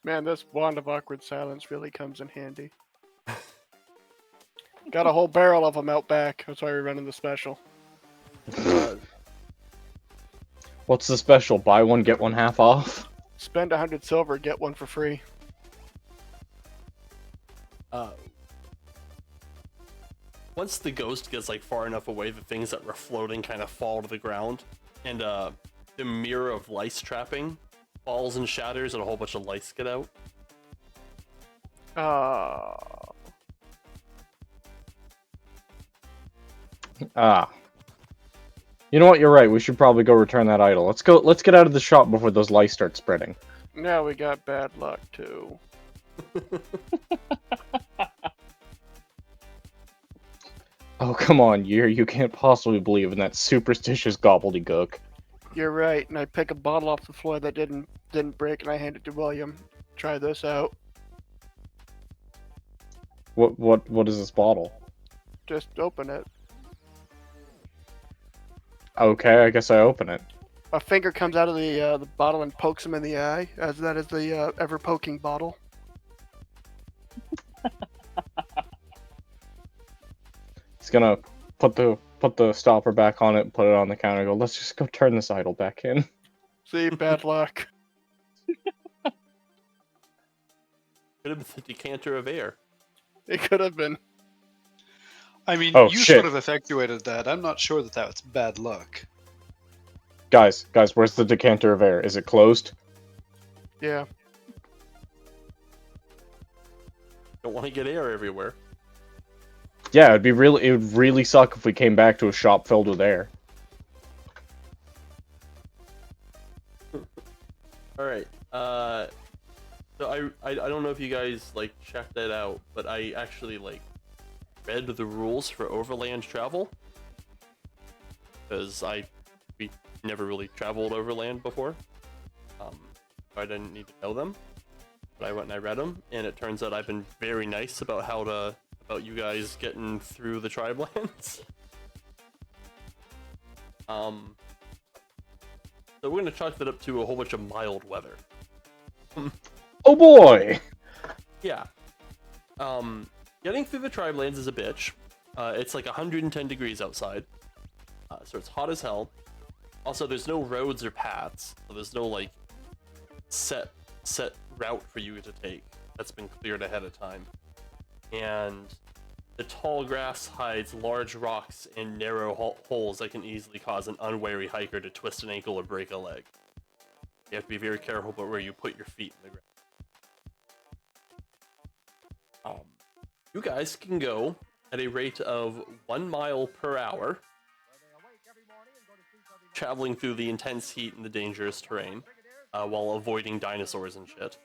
Man, this wand of awkward silence really comes in handy. Got a whole barrel of them out back. That's why we're running the special. What's the special? Buy one, get one half off? Spend 100 silver, get one for free. Once the ghost gets like far enough away, the things that were floating kind of fall to the ground, and the mirror of lice trapping falls and shatters, and a whole bunch of lice get out. Ah. You know what? You're right. We should probably go return that idol. Let's go. Let's get out of the shop before those lice start spreading. Now we got bad luck too. Oh, come on, you can't possibly believe in that superstitious gobbledygook. You're right, and I pick a bottle off the floor that didn't break, and I hand it to William. Try this out. What is this bottle? Just open it. Okay, I guess I open it. A finger comes out of the bottle and pokes him in the eye, as that is the ever poking bottle. He's gonna put the stopper back on it, put it on the counter, and go, let's just go turn this idol back in. See, bad luck. Could have been the decanter of air. It could have been. I mean, Oh, you shit. sort of effectuated that. I'm not sure that that's bad luck. Guys, where's the decanter of air? Is it closed? Yeah. Don't want to get air everywhere. Yeah, it would really suck if we came back to a shop filled with air. All right. So I don't know if you guys like checked that out, but I actually like read the rules for overland travel because we never really traveled overland before. I didn't need to know them, but I went and I read them, and it turns out I've been very nice about about you guys getting through the tribe lands. So we're gonna chalk that up to a whole bunch of mild weather. Oh boy! Yeah. Getting through the tribe lands is a bitch. It's like 110 degrees outside, so it's hot as hell. Also, there's no roads or paths, so there's no like set route for you to take that's been cleared ahead of time. And the tall grass hides large rocks and narrow holes that can easily cause an unwary hiker to twist an ankle or break a leg. You have to be very careful about where you put your feet in the ground. You guys can go at a rate of 1 mile per hour, traveling through the intense heat and the dangerous terrain, while avoiding dinosaurs and shit.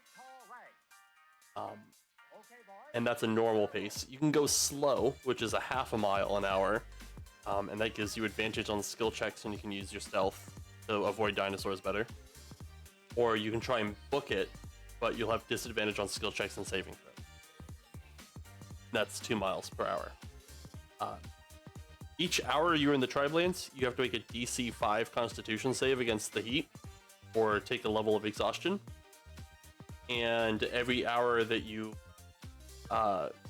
And that's a normal pace. You can go slow, which is a half a mile an hour, and that gives you advantage on skill checks, and you can use your stealth to avoid dinosaurs better. Or you can try and book it, but you'll have disadvantage on skill checks and saving throws. That's 2 miles per hour. Each hour you're in the tribe lands, you have to make a DC 5 Constitution save against the heat, or take a level of exhaustion. And every hour that you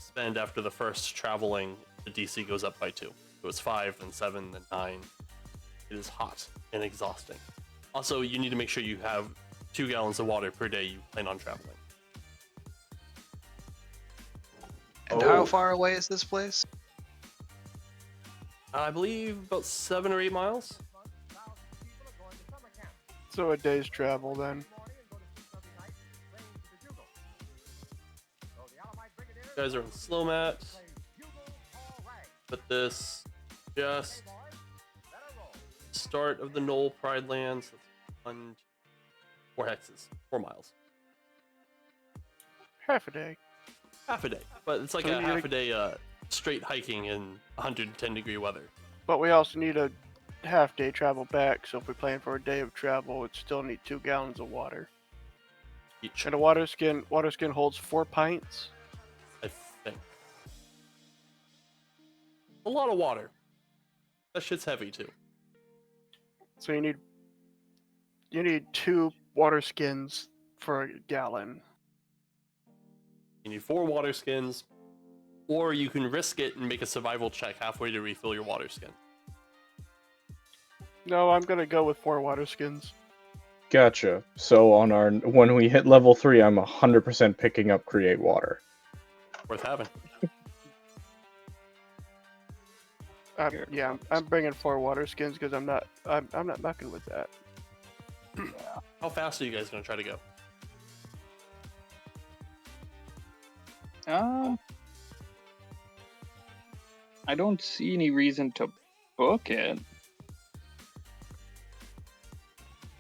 spend after the first traveling, the DC goes up by 2. So it's 5, then 7, then 9. It is hot and exhausting. Also, you need to make sure you have 2 gallons of water per day you plan on traveling. And how far away is this place? I believe about 7 or 8 miles. So a day's travel then. You guys are on slow mat. But this just start of the Knoll Pride Lands. That's 4 hexes, 4 miles. Half a day. Half a day, but it's like So a we need half a day straight hiking in 110 degree weather. But we also need a half day travel back, so if we plan for a day of travel, we'd still need 2 gallons of water. Each, And a water skin holds 4 pints. I think. A lot of water. That shit's heavy too. So you need 2 water skins for a gallon. You need 4 water skins, or you can risk it and make a survival check halfway to refill your water skin. No, I'm gonna go with 4 water skins. Gotcha. So when we hit level 3, I'm 100% picking up create water. Worth having. I'm bringing 4 water skins because I'm not mucking with that. How fast are you guys gonna try to go? I don't see any reason to book it.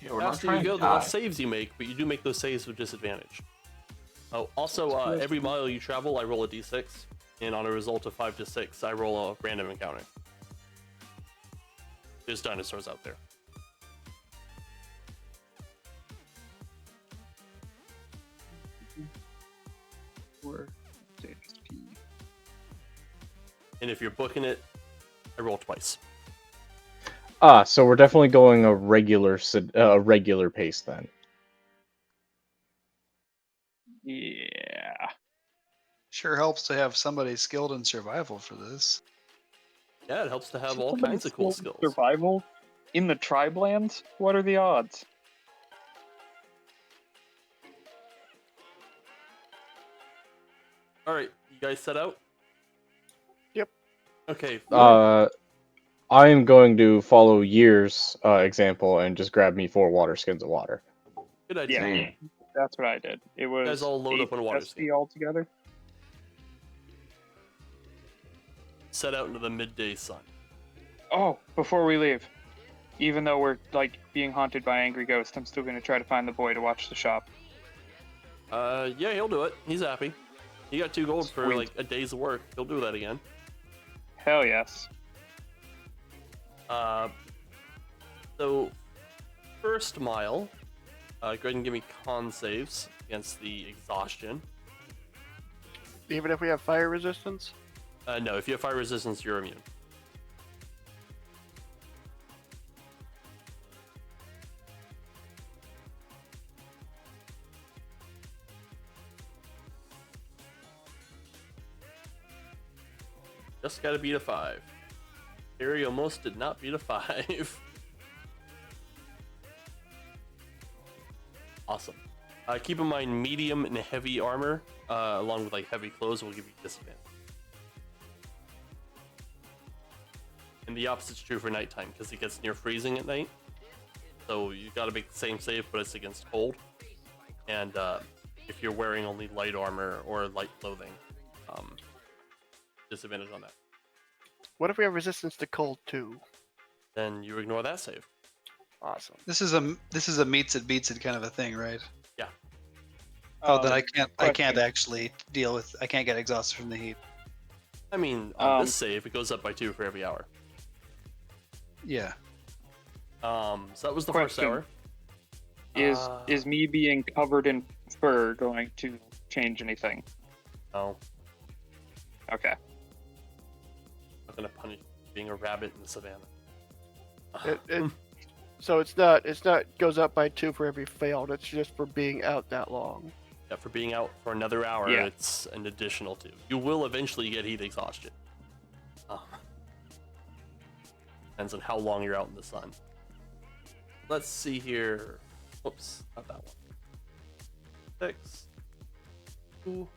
Yeah, The we're not faster trying you go, to the die. less saves you make, but you do make those saves with disadvantage. Oh, also, every mile you travel, I roll a d6. and on a result of 5 to 6, I roll a random encounter. There's dinosaurs out there. Or status P. And if you're booking it, I roll twice. So we're definitely going a regular pace then. Yeah. Sure helps to have somebody skilled in survival for this. Yeah, it helps to have all Somebody kinds of cool skilled in skills. Survival in the tribe lands? What are the odds? All right, you guys set out? Yep. Okay. I am going to follow Year's example and just grab me 4 water skins of water. Good idea. Yeah. Same. That's what I did. It was guys all load up 8 on water SP skin. altogether. Set out into the midday sun. Oh, before we leave, even though we're like being haunted by angry ghosts, I'm still gonna try to find the boy to watch the shop. Yeah, he'll do it. He's happy. He got 2 gold for Sweet. like a day's work. He'll do that again. Hell yes. So first mile, go ahead and give me con saves against the exhaustion. Even if we have fire resistance? No, if you have fire resistance, you're immune. Just gotta beat a 5. Harry almost did not beat a 5. Awesome. Keep in mind, medium and heavy armor, along with like heavy clothes, will give you disadvantage. And the opposite's true for nighttime, because it gets near freezing at night. So you gotta make the same save, but it's against cold. And if you're wearing only light armor or light clothing, disadvantage on that. What if we have resistance to cold too? Then you ignore that save. Awesome. This is a meets it beats it kind of a thing, right? Yeah. Oh, that I can't question. actually deal with. I can't get exhausted from the heat. I mean, on this save, it goes up by 2 for every hour. Yeah. So that was the Question. first hour. Is me being covered in fur going to change anything? No, Okay. I'm not gonna punish being a rabbit in the savannah. So it's not goes up by 2 for every failed. It's just for being out that long. Yeah, for being out for another hour, Yeah. it's an additional 2. You will eventually get heat exhaustion. Depends on how long you're out in the sun. Let's see here. Whoops, not that one. 6. 2.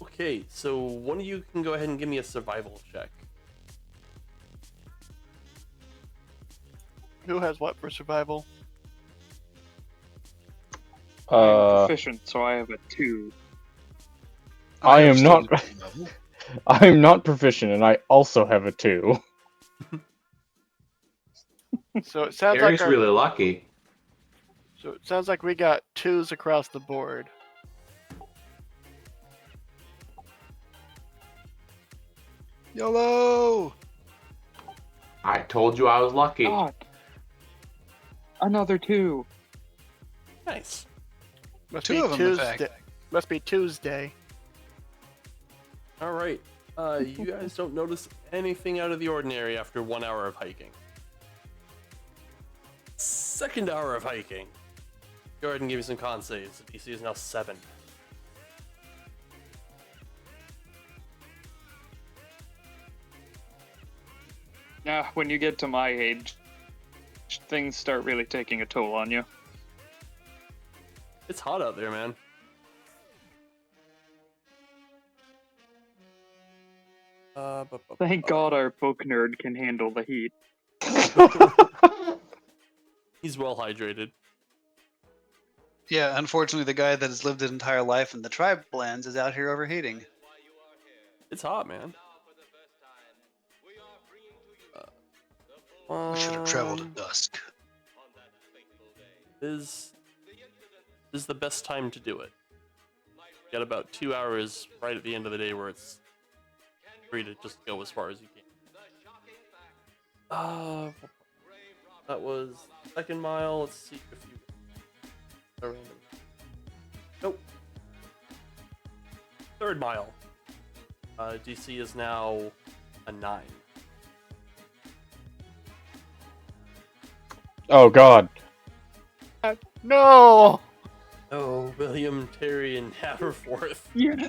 Okay, so one of you can go ahead and give me a survival check. Who has what for survival? I'm proficient, so I have a 2. I am have not. student level. I am not proficient, and I also have a 2. So it sounds Harry's like really lucky. So it sounds like we got 2s across the board. YOLO! I told you I was lucky. God. Another 2. Nice. Must 2 be of them, in Tuesday. fact. Must be Tuesday. All right. You guys don't notice anything out of the ordinary after 1 hour of hiking. Second hour of hiking. Go ahead and give me some con saves. The DC is now 7. When you get to my age, things start really taking a toll on you. It's hot out there, man. Thank God our book nerd can handle the heat. He's well hydrated. Yeah, unfortunately, the guy that has lived his entire life in the tribe lands is out here overheating. It's hot, man. We should have traveled at dusk. Is is the best time to do it. You got about 2 hours right at the end of the day where it's free to just go as far as you can. That was second mile. Let's see if you. Nope. Third mile. DC is now a 9. Oh God. No! Oh, William, Terry, and Haverforth. Yeah.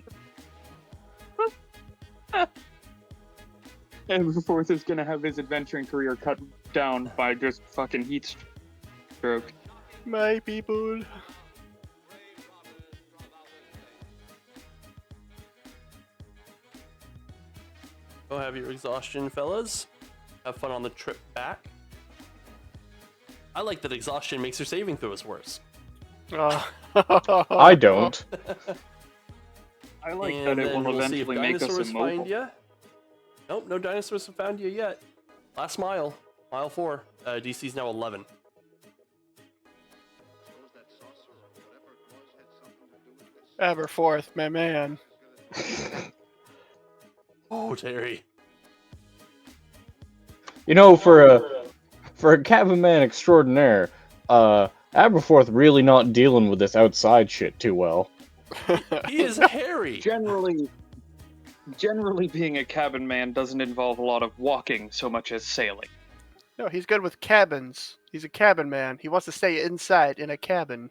Aberforth is gonna have his adventuring career cut down by just fucking heat stroke. My people. Go have your exhaustion, fellas. Have fun on the trip back. I like that exhaustion makes your saving throws worse. I don't. I like And that it then will we'll see if eventually make us dinosaurs find immobile. you. Nope, no dinosaurs have found you yet. Last mile, mile 4. DC's now 11. Aberforth, my man. Oh, Terry. You know, for a cabin man extraordinaire, Aberforth really not dealing with this outside shit too well. He is hairy. Generally being a cabin man doesn't involve a lot of walking so much as sailing. No, he's good with cabins. He's a cabin man. He wants to stay inside in a cabin.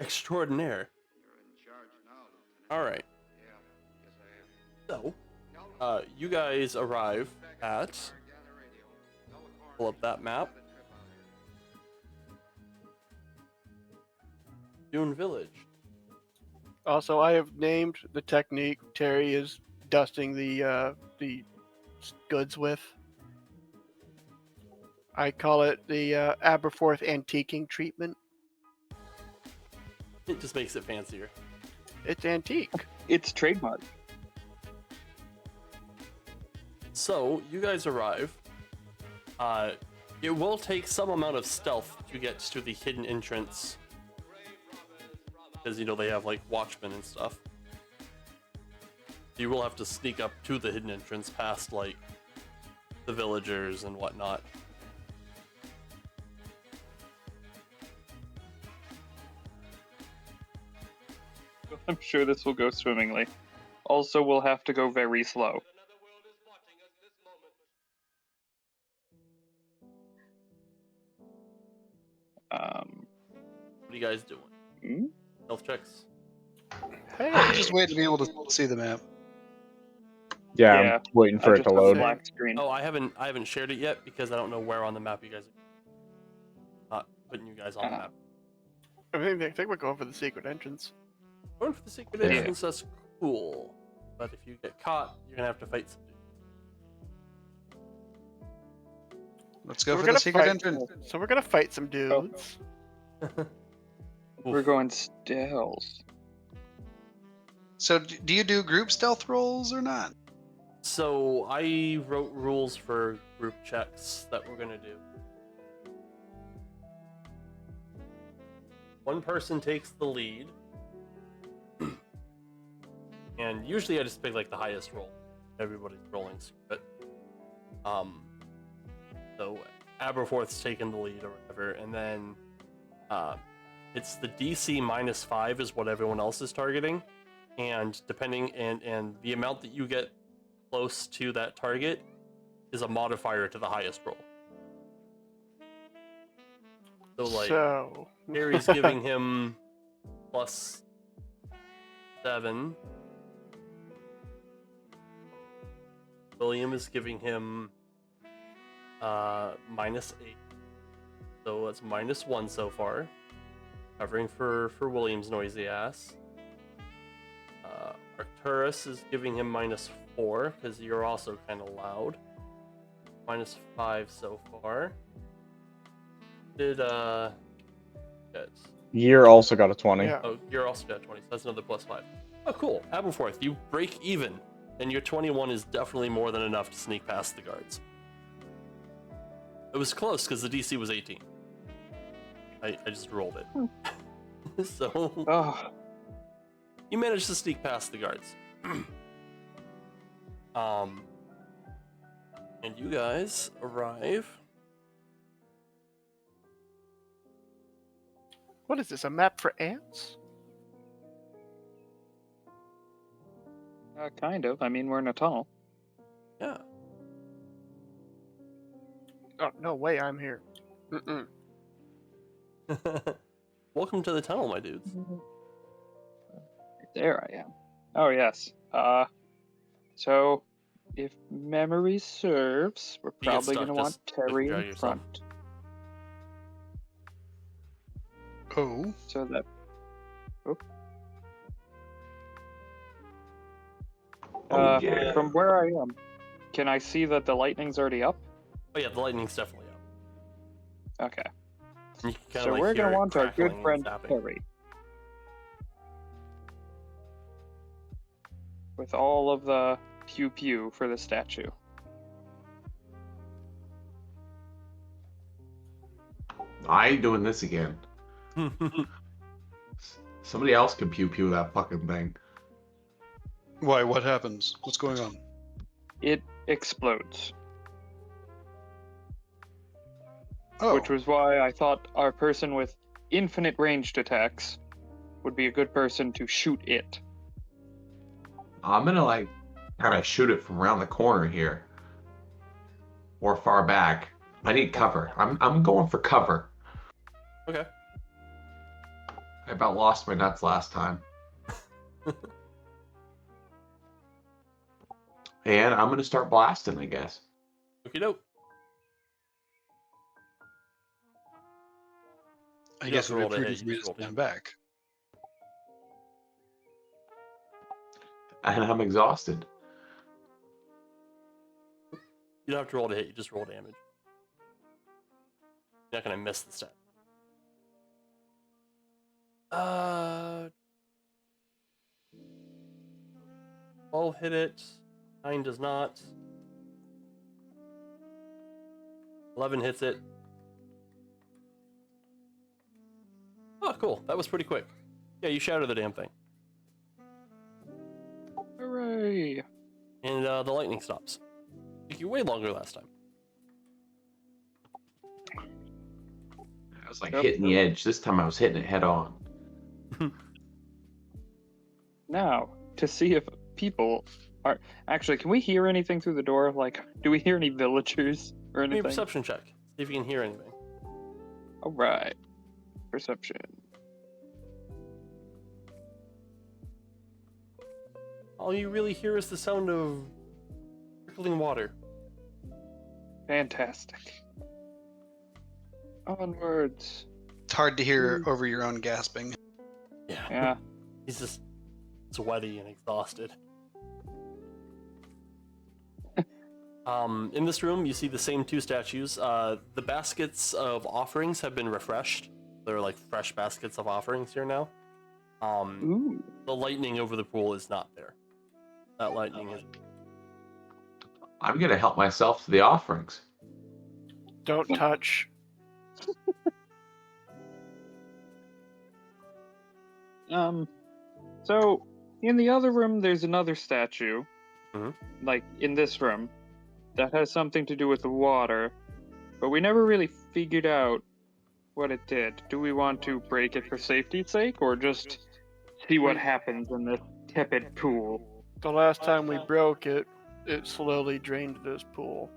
Extraordinaire. All right. So, you guys arrive at. Pull up that map. Dune Village. Also, I have named the technique Terry is dusting the goods with. I call it the Aberforth antiquing treatment. It just makes it fancier. It's antique. It's trademark. So, you guys arrive. It will take some amount of stealth to get to the hidden entrance. Because, they have, watchmen and stuff. You will have to sneak up to the hidden entrance past, the villagers and whatnot. I'm sure this will go swimmingly. Also, we'll have to go very slow. What are you guys doing? Hmm? Stealth checks? Hey, Just wait to be able to see the map. Yeah, Yeah, I'm waiting for it just to a load. black screen. Oh, I haven't shared it yet because I don't know where on the map you guys are. Not putting you guys on the map. I think we're going for the secret entrance. Going for the secret Yeah. entrance, that's cool. But if you get caught, you're gonna have to fight some dudes. Let's go We're for the gonna secret fight- entrance. So we're gonna fight some dudes. We're going stealth. So, do you do group stealth rolls or not? So I wrote rules for group checks that we're gonna do. One person takes the lead, and usually I just pick the highest roll. Everybody's rolling secret. So Aberforth's taking the lead or whatever, and then it's the DC -5 is what everyone else is targeting, and depending and the amount that you get close to that target is a modifier to the highest roll. So Harry's giving him +7. William is giving him -8. So that's -1 so far. Covering for William's noisy ass. Arcturus is giving him -4 because you're also kind of loud. -5 so far. Did get... Year also got a 20. Yeah. Oh, you're also got 20, so that's another +5. Oh, cool. Aberforth, you break even, and your 21 is definitely more than enough to sneak past the guards. It was close because the DC was 18. I just rolled it. So Oh, you manage to sneak past the guards. And you guys arrive. What is this? A map for ants? kind of. I mean, we're in a tunnel. Yeah. Oh no way! I'm here. Mm-mm. Welcome to the tunnel, my dudes. There I am. Oh yes. So if memory serves, we're You get probably stuck, gonna want just Terry drag in yourself. front. Oh, So that. Oh. Oh, yeah. From where I am, can I see that the lightning's already up? Oh yeah, the lightning's definitely up. Okay. And you can kind So of like we're hear gonna it want our good crackling and friend zapping. Terry. With all of the pew pew for the statue. I ain't doing this again. Somebody else can pew pew that fucking thing. why? What happens? What's going on? It explodes. Oh, Which was why I thought our person with infinite ranged attacks would be a good person to shoot it. I'm gonna like kind of shoot it from around the corner here, or far back. I need cover. I'm going for cover. Okay. I about lost my nuts last time. And I'm gonna start blasting, I guess. Okie doke. I You guess it don't would have be to roll to prudent hit, for me you to just roll to stand hit. back. And I'm exhausted. You don't have to roll to hit, you just roll damage. You're not gonna miss the stat. 12 hit it. 9 does not. 11 hits it. Oh, cool. That was pretty quick. Yeah, you shattered the damn thing. Hooray! And the lightning stops. Took you way longer last time. I was like Yep. hitting the edge. This time I was hitting it head on. Now, to see if people are. Actually, can we hear anything through the door? Like, do we hear any villagers or Give me a anything? perception check. See if you can hear anything. Alright. Perception. All you really hear is the sound of trickling water. Fantastic. Onwards. It's hard to hear over your own gasping. Yeah. Yeah. He's just sweaty and exhausted. In this room, you see the same two statues. The baskets of offerings have been refreshed. They're like fresh baskets of offerings here now. Ooh. The lightning over the pool is not there. That lightning is... I'm gonna help myself to the offerings. Don't touch. So, in the other room, there's another statue. Mhm. Like, in this room. That has something to do with the water. But we never really figured out what it did. Do we want to break it for safety's sake, or just see what happens in this tepid pool? The last time we broke it, it slowly drained this pool.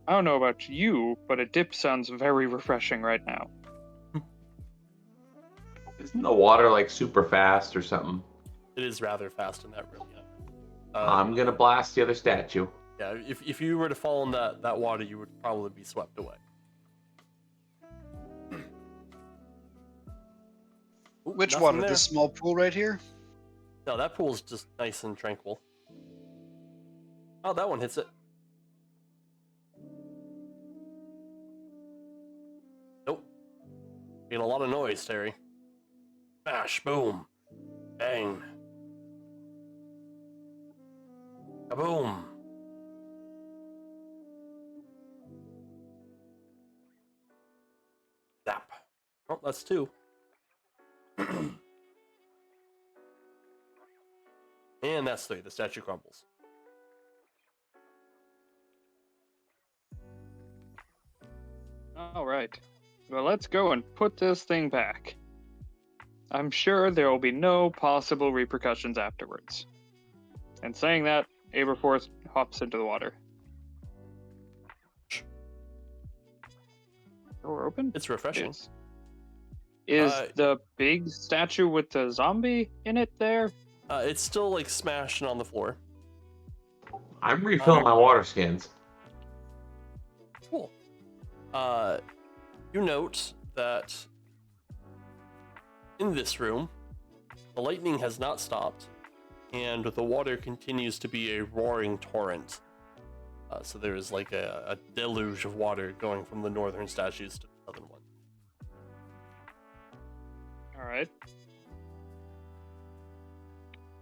I don't know about you, but a dip sounds very refreshing right now. Isn't the water like super fast or something? It is rather fast in that room, yeah. I'm gonna blast the other statue. Yeah, if you were to fall in that water, you would probably be swept away. Ooh, Which nothing water? there. This small pool right here? No, that pool's just nice and tranquil. Oh, that one hits it. Nope. Making a lot of noise, Terry. Bash, boom, bang, kaboom. Zap. Oh, that's 2. And that's 3. The statue crumbles. All right. Well, let's go and put this thing back. I'm sure there will be no possible repercussions afterwards. And saying that, Aberforth hops into the water. Door open? It's refreshing. Is the big statue with the zombie in it there? It's still like smashing on the floor. I'm refilling my water skins. Cool. You note that in this room, the lightning has not stopped, and the water continues to be a roaring torrent. So there is like a deluge of water going from the northern statues to the southern one. All right.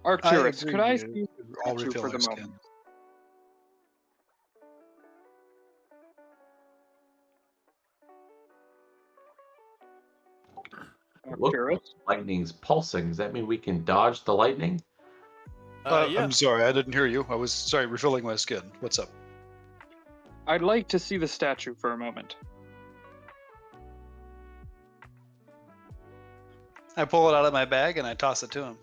Arcturus, could I see the all statue for refill the our moment? Look, Arcturus? lightning's pulsing. Does that mean we can dodge the lightning? Yeah. I'm sorry, I didn't hear you. I was sorry, refilling my skin. What's up? I'd like to see the statue for a moment. I pull it out of my bag and I toss it to him.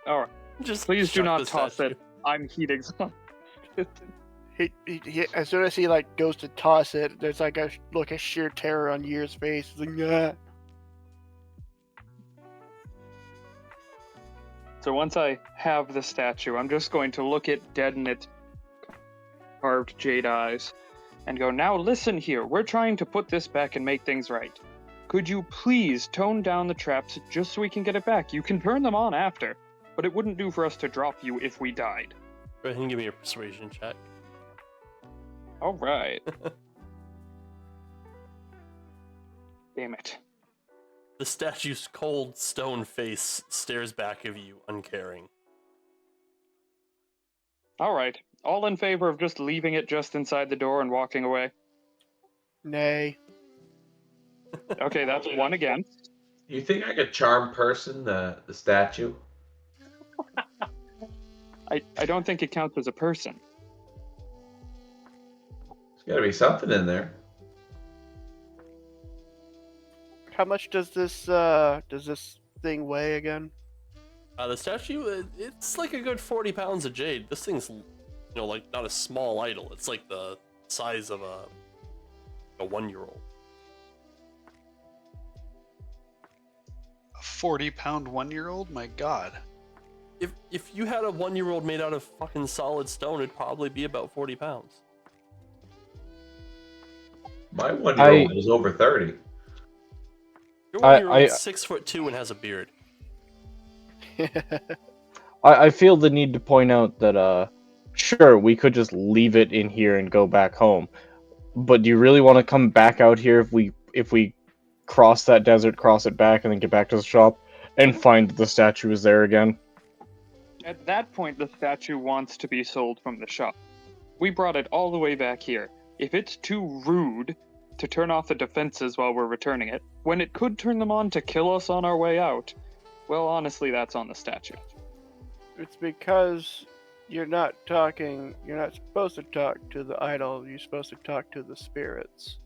All right. Just Please do chuck not the toss statue. it. I'm heat exhausted. He, as soon as he like goes to toss it, there's like a look of sheer terror on Year's face. He's like, nah. So once I have the statue, I'm just going to look it dead in its carved jade eyes and go, now listen here, we're trying to put this back and make things right. Could you please tone down the traps just so we can get it back? You can turn them on after, but it wouldn't do for us to drop you if we died. Go ahead and give me a persuasion check. All right. Damn it. The statue's cold stone face stares back at you, uncaring. All right. All in favor of just leaving it just inside the door and walking away? Nay. Okay, that's one against. You think I could charm person the statue? I don't think it counts as a person. There's got to be something in there. How much does this thing weigh again? The statue, it's like a good 40 pounds of jade. This thing's, like not a small idol. It's like the size of a 1-year-old. A 40-pound 1-year-old? My God. If you had a 1-year-old made out of fucking solid stone, it'd probably be about 40 pounds. My 1-year-old is over 30. Your 1-year-old's 6'2" and has a beard. I feel the need to point out that sure, we could just leave it in here and go back home, but do you really want to come back out here if we cross that desert, cross it back, and then get back to the shop and find that the statue is there again? At that point, the statue wants to be sold from the shop. We brought it all the way back here. If it's too rude to turn off the defenses while we're returning it, when it could turn them on to kill us on our way out, well, honestly, that's on the statue. It's because you're not supposed to talk to the idol, you're supposed to talk to the spirits.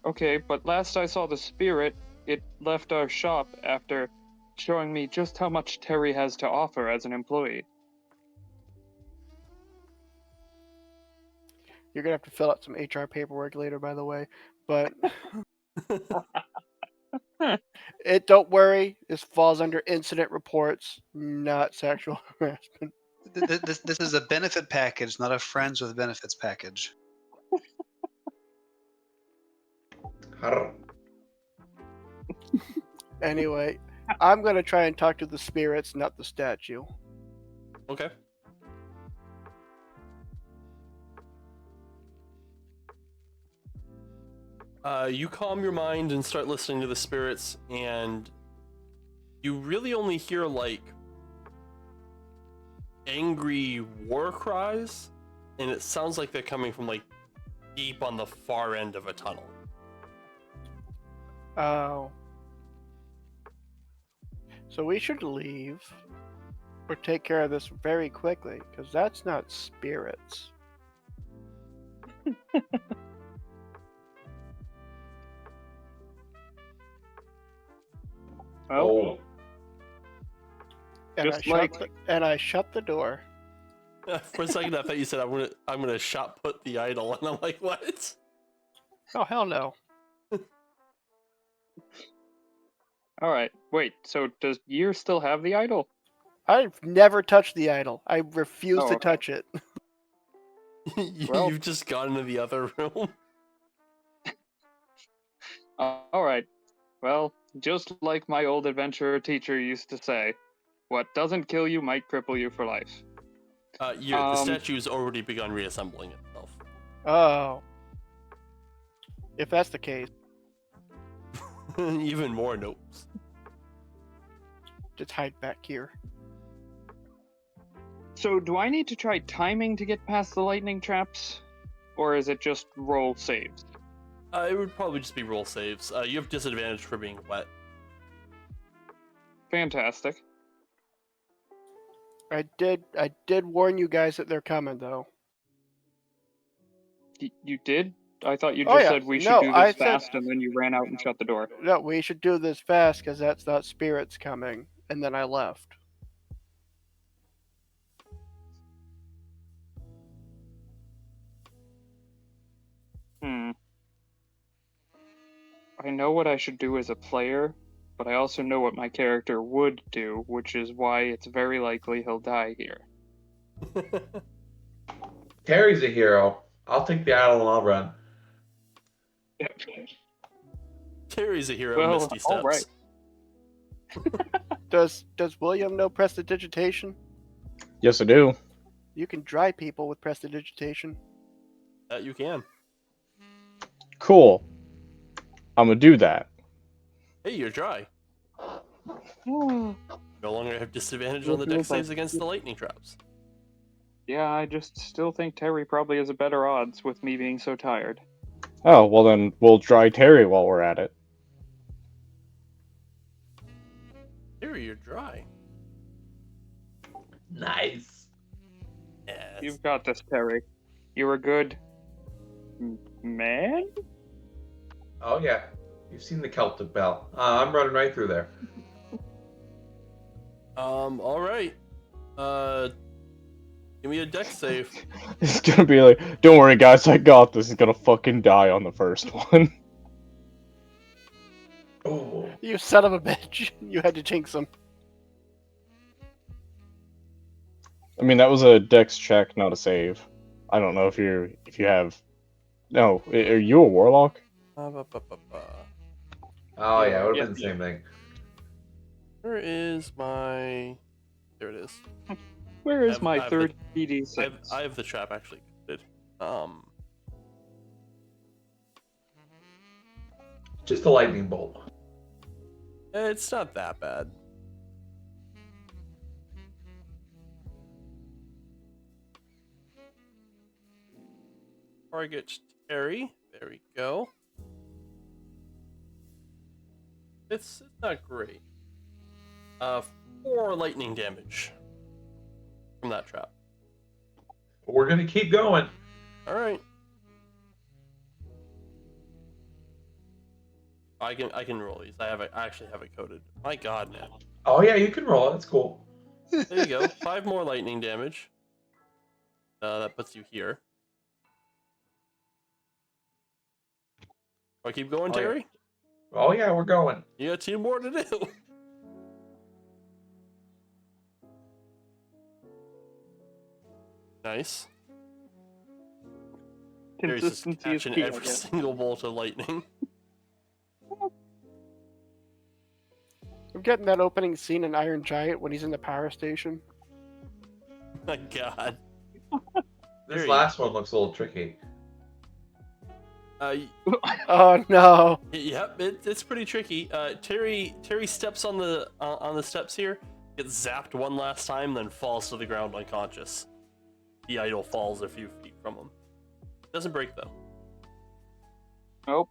Okay, but last I saw the spirit, it left our shop after showing me just how much Terry has to offer as an employee. You're gonna have to fill out some HR paperwork later, by the way. But don't worry, this falls under incident reports, not sexual harassment. This is a benefit package, not a friends with benefits package. Anyway, I'm gonna try and talk to the spirits, not the statue. Okay. You calm your mind and start listening to the spirits, and you really only hear like angry war cries, and it sounds like they're coming from like deep on the far end of a tunnel. Oh. So we should leave or take care of this very quickly, because that's not spirits. Well, Oh, And Just like- I shut the door. For a second, I thought you said I'm gonna shot put the idol, and I'm like, what? Oh hell no. all right. Wait. So does Year still have the idol? I've never touched the idol. I refuse Oh, to okay. touch it. Well- You've just gone into the other room. All right. Well, just like my old adventurer teacher used to say, what doesn't kill you might cripple you for life. The statue's already begun reassembling itself. Oh. If that's the case, Even more notes. just hide back here. So, do I need to try timing to get past the lightning traps? Or is it just roll saves? It would probably just be roll saves. You have disadvantage for being wet. Fantastic. I did warn you guys that they're coming though. You did? I thought you Oh, just yeah. said we should No, do I this said- fast and then you ran out and shut the door. No, we should do this fast because that's not spirits coming. And then I left. I know what I should do as a player, but I also know what my character would do, which is why it's very likely he'll die here. Terry's a hero. I'll take the idol and I'll run. Terry's a hero. Well, Misty steps. all right. Does William know prestidigitation? Yes, I do. You can dry people with prestidigitation. That you can. Cool. I'm gonna do that. Hey, you're dry. Hmm. No longer have disadvantage on the dex saves against the lightning traps. Yeah, I just still think Terry probably has a better odds with me being so tired. Oh, well then we'll dry Terry while we're at it. Terry, you're dry. Nice. Yes. You've got this, Terry. You're a good man? Oh yeah. You've seen the Celtic Bell. I'm running right through there. All right. Give me a dex save. It's gonna be like, don't worry guys, I got this. He's gonna fucking die on the first one. Oh. You son of a bitch. You had to jinx him. I mean, that was a dex check, not a save. I don't know if you have. No, are you a warlock? Oh yeah, it would have Yeah. been the same thing. Where is my? There it is. Where is I've- my I've third I BD6? have the trap actually good. Just a lightning bolt. It's not that bad. Target Terry. There we go. It's not great. 4 lightning damage from that trap. We're gonna keep going. All right. I can roll these. I actually have it coded. My God, man. Oh yeah, you can roll. That's cool. There you go. 5 more lightning damage. That puts you here. I keep going, Oh, yeah. Terry. Oh yeah, we're going. You got 2 more to do. Nice. Terry's just Consistency is catching key. I every guess. single bolt of lightning. I'm getting that opening scene in Iron Giant when he's in the power station. My God. This There you last one looks a little tricky. Oh no. Yep, it's pretty tricky. Terry steps on the steps here, gets zapped one last time, then falls to the ground unconscious. The idol falls a few feet from him. Doesn't break though. Nope.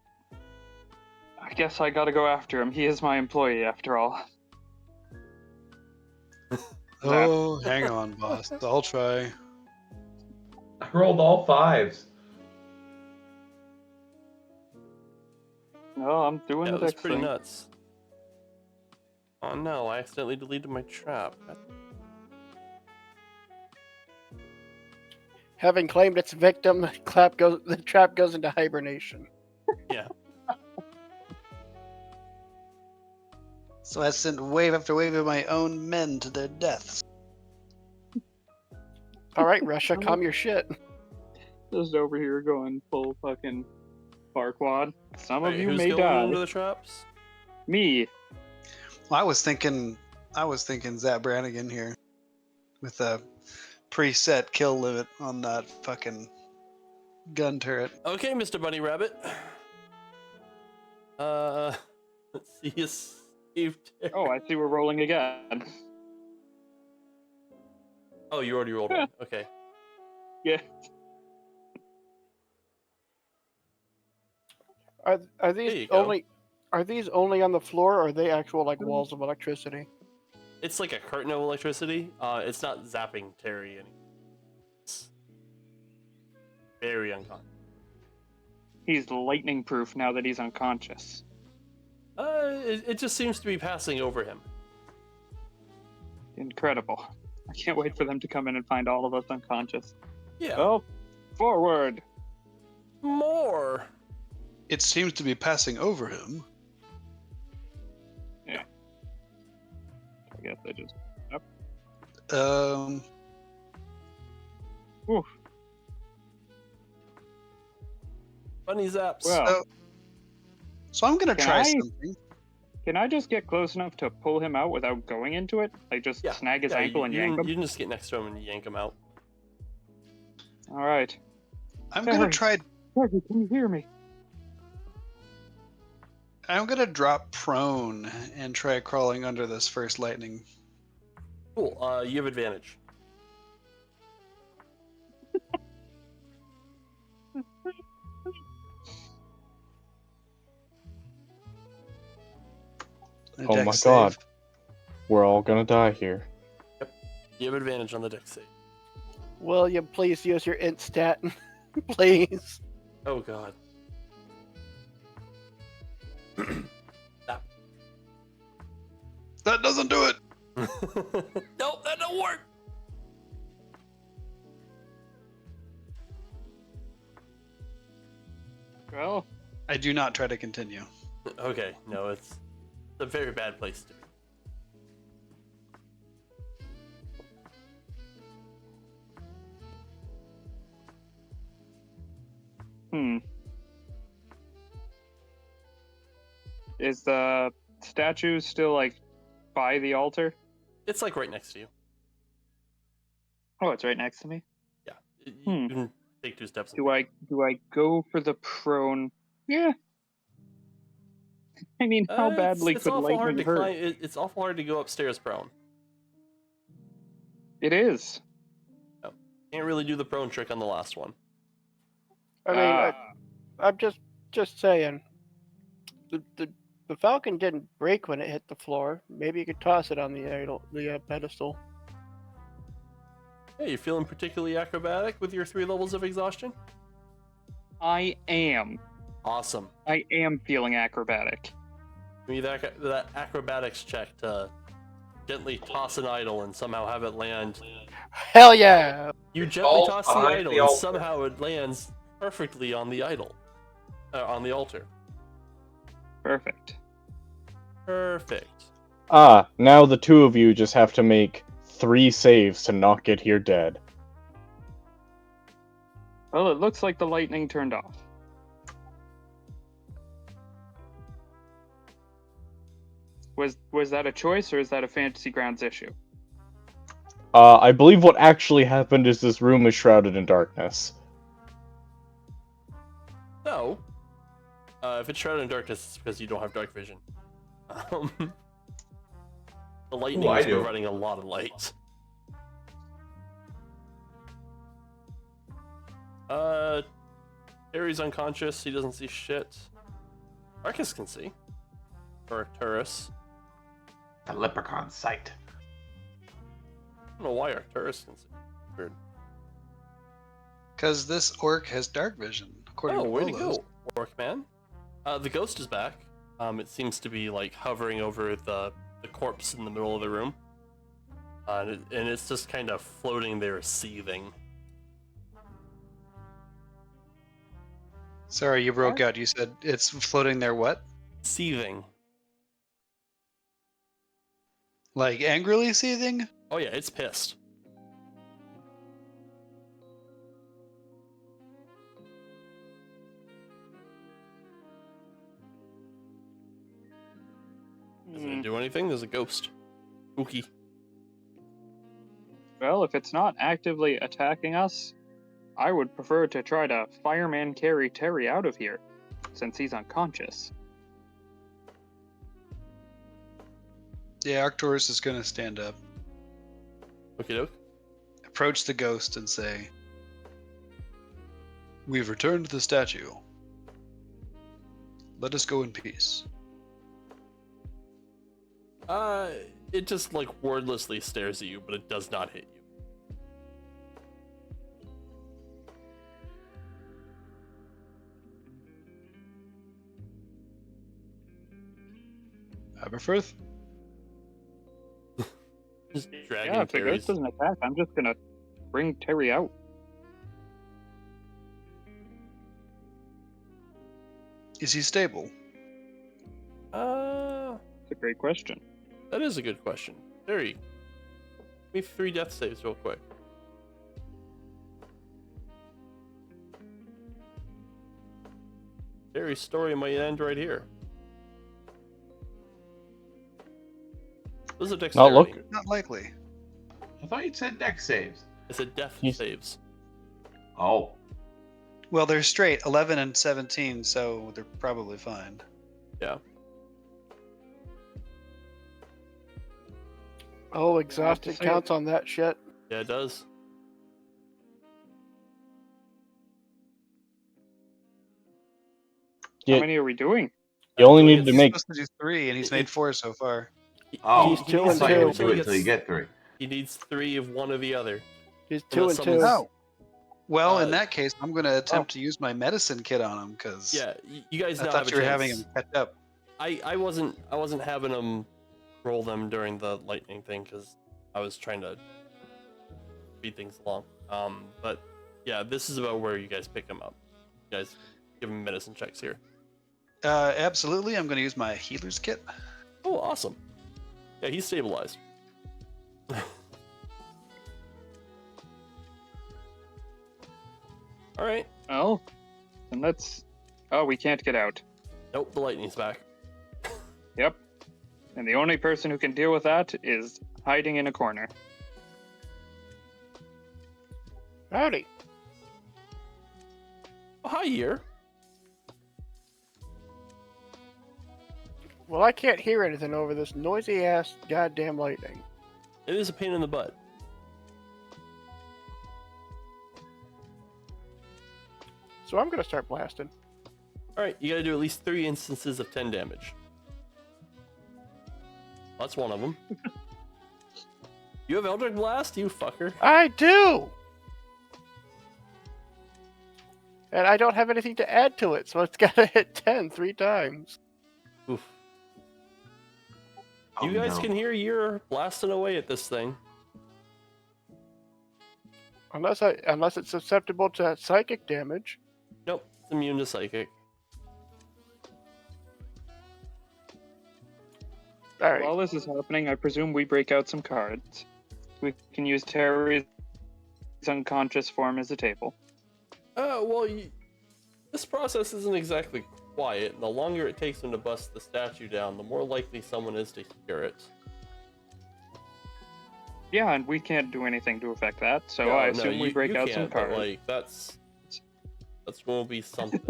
I guess I gotta go after him. He is my employee, after all. Oh, hang on, boss. I'll try. I rolled all 5s. No, I'm doing Yeah, the it was dex pretty thing. nuts. Oh no, I accidentally deleted my trap. Having claimed its victim, the trap goes into hibernation. Yeah. So I sent wave after wave of my own men to their deaths. All right, Russia, calm your shit. Just over here going full fucking Farquad. Some of Alright, you who's may going die. into the traps? Me. Well, I was thinking Zap Brannigan here, with a preset kill limit on that fucking gun turret. Okay, Mr. Bunny Rabbit. Let's see you saved. Oh, I see we're rolling again. Oh, you already rolled one. Okay. Yeah. Are There these you go. only on the floor, or are they actual like walls of electricity? It's like a curtain of electricity. It's not zapping Terry anymore. It's very unconscious. He's lightning proof now that he's unconscious. It just seems to be passing over him. Incredible. I can't wait for them to come in and find all of us unconscious. Yeah. Well, forward. More. It seems to be passing over him. I guess I just. Oof. Bunny zaps. Well, So I'm gonna Can try I- something. can I just get close enough to pull him out without going into it? Like just Yeah. snag his Yeah, ankle and yank him? You can just get next to him and yank him out. All right. I'm gonna Terry. try. Terry, can you hear me? I'm gonna drop prone and try crawling under this first lightning. Cool. You have advantage. A Oh dex my save. god. We're all gonna die here. You have advantage on the dex save. William, please use your int stat, please. Oh god. That doesn't do it. Nope, that don't work. Well, I do not try to continue. Okay, no, it's a very bad place to be. Is the statue still like by the altar? It's like right next to you. Oh, it's right next to me. Yeah. You Hmm. can take 2 steps. Do I go for the prone? Yeah. I mean, how badly it's could awful hard lightning to hurt? climb. It's awful hard to go upstairs prone. It is. Can't really do the prone trick on the last one. I mean, I'm just saying. The falcon didn't break when it hit the floor. Maybe you could toss it on the pedestal. Hey, you feeling particularly acrobatic with your 3 levels of exhaustion? I am. Awesome. I am feeling acrobatic. Give me that acrobatics check to gently toss an idol and somehow have it land. Hell yeah! You gently falls toss the behind idol the and altar. somehow it lands perfectly on the idol. On the altar. Perfect. Perfect. Now the 2 of you just have to make 3 saves to not get here dead. Well, it looks like the lightning turned off. Was that a choice or is that a Fantasy Grounds issue? I believe what actually happened is this room is shrouded in darkness. No. If it's shrouded in darkness, it's because you don't have dark vision. The lightning I is do. providing a lot of light. Harry's unconscious. He doesn't see shit. Arcus can see. Or Arcturus. The leprechaun sight. I don't know why Arcturus can see. Weird. Because this orc has dark vision, according Oh, to way to Willows. go, Orc Man. The ghost is back. It seems to be like hovering over the corpse in the middle of the room. And it's just kind of floating there, seething. Sorry, you broke out. You said it's floating there what? Seething. Like angrily seething? Oh yeah, it's pissed. Doesn't it do anything? There's a ghost. Spooky. Well, if it's not actively attacking us, I would prefer to try to fireman carry Terry out of here, since he's unconscious. Yeah, Arcturus is gonna stand up, Okie doke. approach the ghost, and say, "We've returned to the statue. Let us go in peace." It just like wordlessly stares at you, but it does not hit you. Aberforth? Just dragging Yeah, if the Terry's. ghost doesn't attack, I'm just gonna bring Terry out. Is he stable? It's a great question. That is a good question. Terry, give me 3 death saves real quick. Terry's story might end right here. This is a dexterity. look- Not likely. I thought you said deck saves. It's a death He's- saves. Oh. Well, they're straight, 11 and 17, so they're probably fine. Yeah. Oh, exhausted say- counts on that shit. Yeah, it does. Yeah. How many are we doing? You only Actually, need to He's make. supposed to do 3, and he's made 4 so far. Oh. He's 2 I and thought you 2. would do it until you get 3. He needs 3 of one or the other. He's 2 Unless and 2. someone's- Oh. Well, in Uh, that case, I'm going to attempt to use my medicine kit on him, because Yeah, you guys I now thought have a you were having chance. him catch up. I wasn't having them roll them during the lightning thing because I was trying to speed things along. But yeah, this is about where you guys pick them up. You guys give him medicine checks here. Absolutely, I'm going to use my healer's kit. Oh, awesome. Yeah, he's stabilized. All right. Well, then let's. Oh, we can't get out. Nope, the lightning's back. Yep. And the only person who can deal with that is hiding in a corner. Howdy. Oh, hi, Year. Well, I can't hear anything over this noisy ass goddamn lightning. It is a pain in the butt. So I'm gonna start blasting. All right, you gotta do at least 3 instances of 10 damage. That's one of them. You have Eldritch Blast, you fucker. I do! And I don't have anything to add to it, so it's gotta hit 10 3 times. Oof. Oh, You guys no. can hear Year blasting away at this thing. Unless it's susceptible to psychic damage. Nope, it's immune to psychic. Alright. While this is happening, I presume we break out some cards. We can use Terry's unconscious form as a table. Well, this process isn't exactly quiet, and the longer it takes them to bust the statue down, the more likely someone is to hear it. Yeah, and we can't do anything to affect that, so No, I no, assume we you- break you out some can't, but, cards. like, that's gonna be something.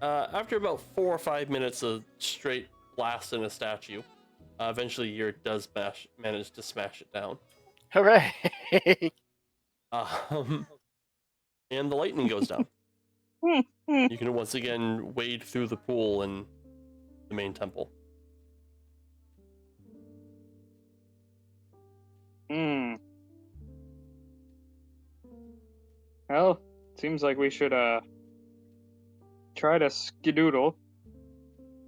After about 4 or 5 minutes of straight blast in a statue, eventually Year does manage to smash it down. Hooray! And the lightning goes down. You can once again wade through the pool in the main temple. Hmm. Well, seems like we should try to skedoodle.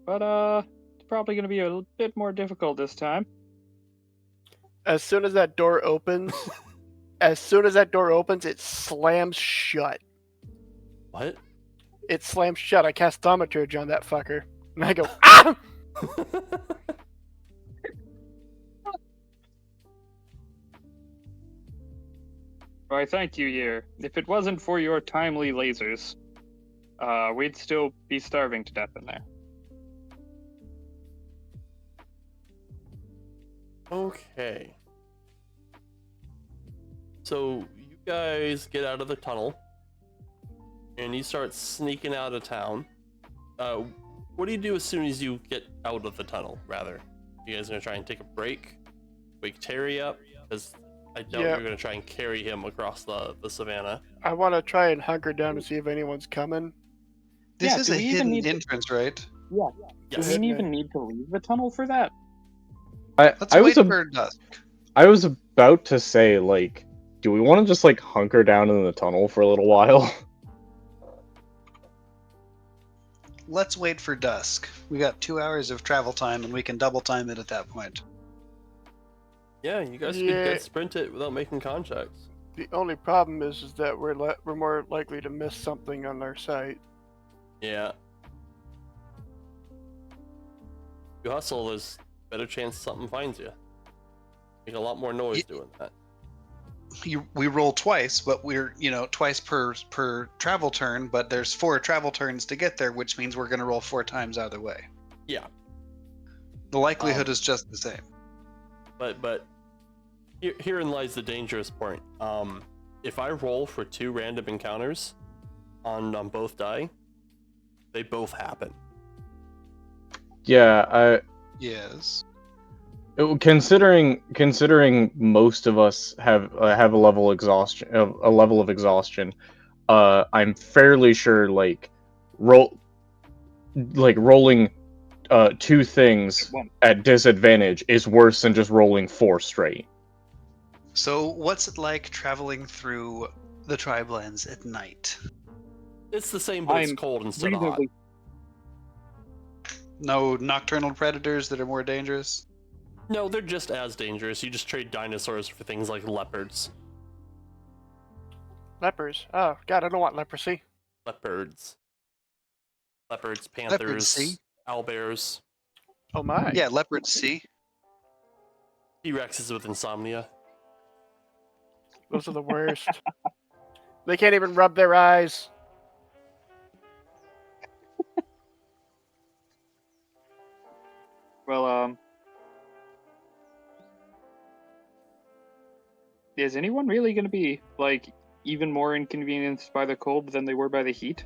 But it's probably gonna be a bit more difficult this time. As soon as that door opens, it slams shut. What? It slams shut. I cast Thaumaturge on that fucker. And I go, ah! Why, thank you, Yer. If it wasn't for your timely lasers, we'd still be starving to death in there. Okay. So you guys get out of the tunnel, and you start sneaking out of town. What do you do as soon as you get out of the tunnel? Rather, you guys gonna try and take a break, wake Terry up? Because I doubt Yeah. you're gonna try and carry him across the savannah. I want to try and hunker down to see if anyone's coming. This Yeah, is do a we even hidden need to- entrance, right? Yeah. Yes. Do we even need to leave the tunnel for that? Let's I wait was for dusk. I was about to say, like, do we want to just like hunker down in the tunnel for a little while? Let's wait for dusk. We got 2 hours of travel time, and we can double time it at that point. Yeah, you guys could Yeah. dead sprint it without making contacts. The only problem is that we're more likely to miss something on our sight. Yeah. You hustle, there's better chance something finds you. Make a lot more noise doing that. We roll twice, but we're twice per travel turn. But there's 4 travel turns to get there, which means we're gonna roll 4 times either way. Yeah. The likelihood is just the same. But herein lies the dangerous point. If I roll for 2 random encounters on both die, they both happen. Yeah, Yes. considering most of us have a level of exhaustion, I'm fairly sure rolling 2 things at disadvantage is worse than just rolling 4 straight. So what's it like traveling through the Triblends at night? It's the same, but it's I'm cold instead of hot. Reasonably. No nocturnal predators that are more dangerous? No, they're just as dangerous. You just trade dinosaurs for things like leopards. Lepers. Oh, God, I don't want leprosy. Leopards, panthers, see? owlbears, Oh, my. Yeah, leopards see. T-Rexes with insomnia. Those are the worst. They can't even rub their eyes. Well, is anyone really going to be, like, even more inconvenienced by the cold than they were by the heat?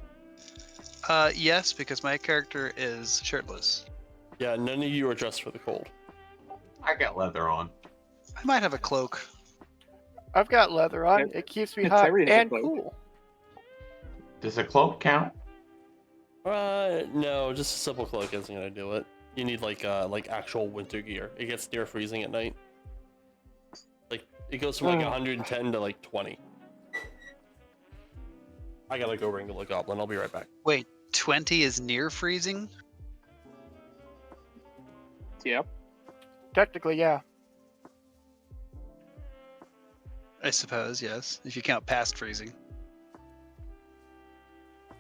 Yes, because my character is shirtless. Yeah, none of you are dressed for the cold. I got leather on. I might have a cloak. I've got leather on. Yeah. It keeps me hot Terry has a and cloak. cool. Does a cloak count? No, just a simple cloak isn't gonna do it. You need like actual winter gear. It gets near freezing at night. Like it goes from like 110 to like 20. I gotta go wrangle a goblin. I'll be right back. Wait, 20 is near freezing? Yep. Technically, yeah. I suppose, yes, if you count past freezing.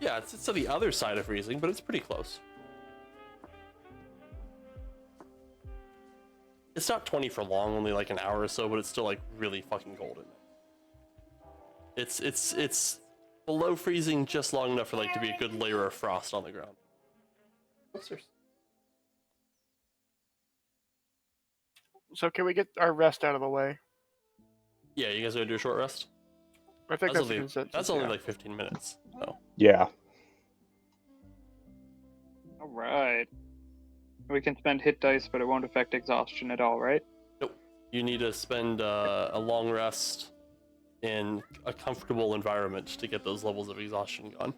Yeah, it's to the other side of freezing, but it's pretty close. It's not 20 for long, only like an hour or so, but it's still like really fucking cold in it. It's below freezing just long enough for like to be a good layer of frost on the ground. So can we get our rest out of the way? Yeah, you guys gonna do a short rest? I think That's that's, only, a consensus. that's only yeah. like 15 minutes. So Yeah. All right. We can spend hit dice, but it won't affect exhaustion at all, right? you need to spend a long rest in a comfortable environment to get those levels of exhaustion gone.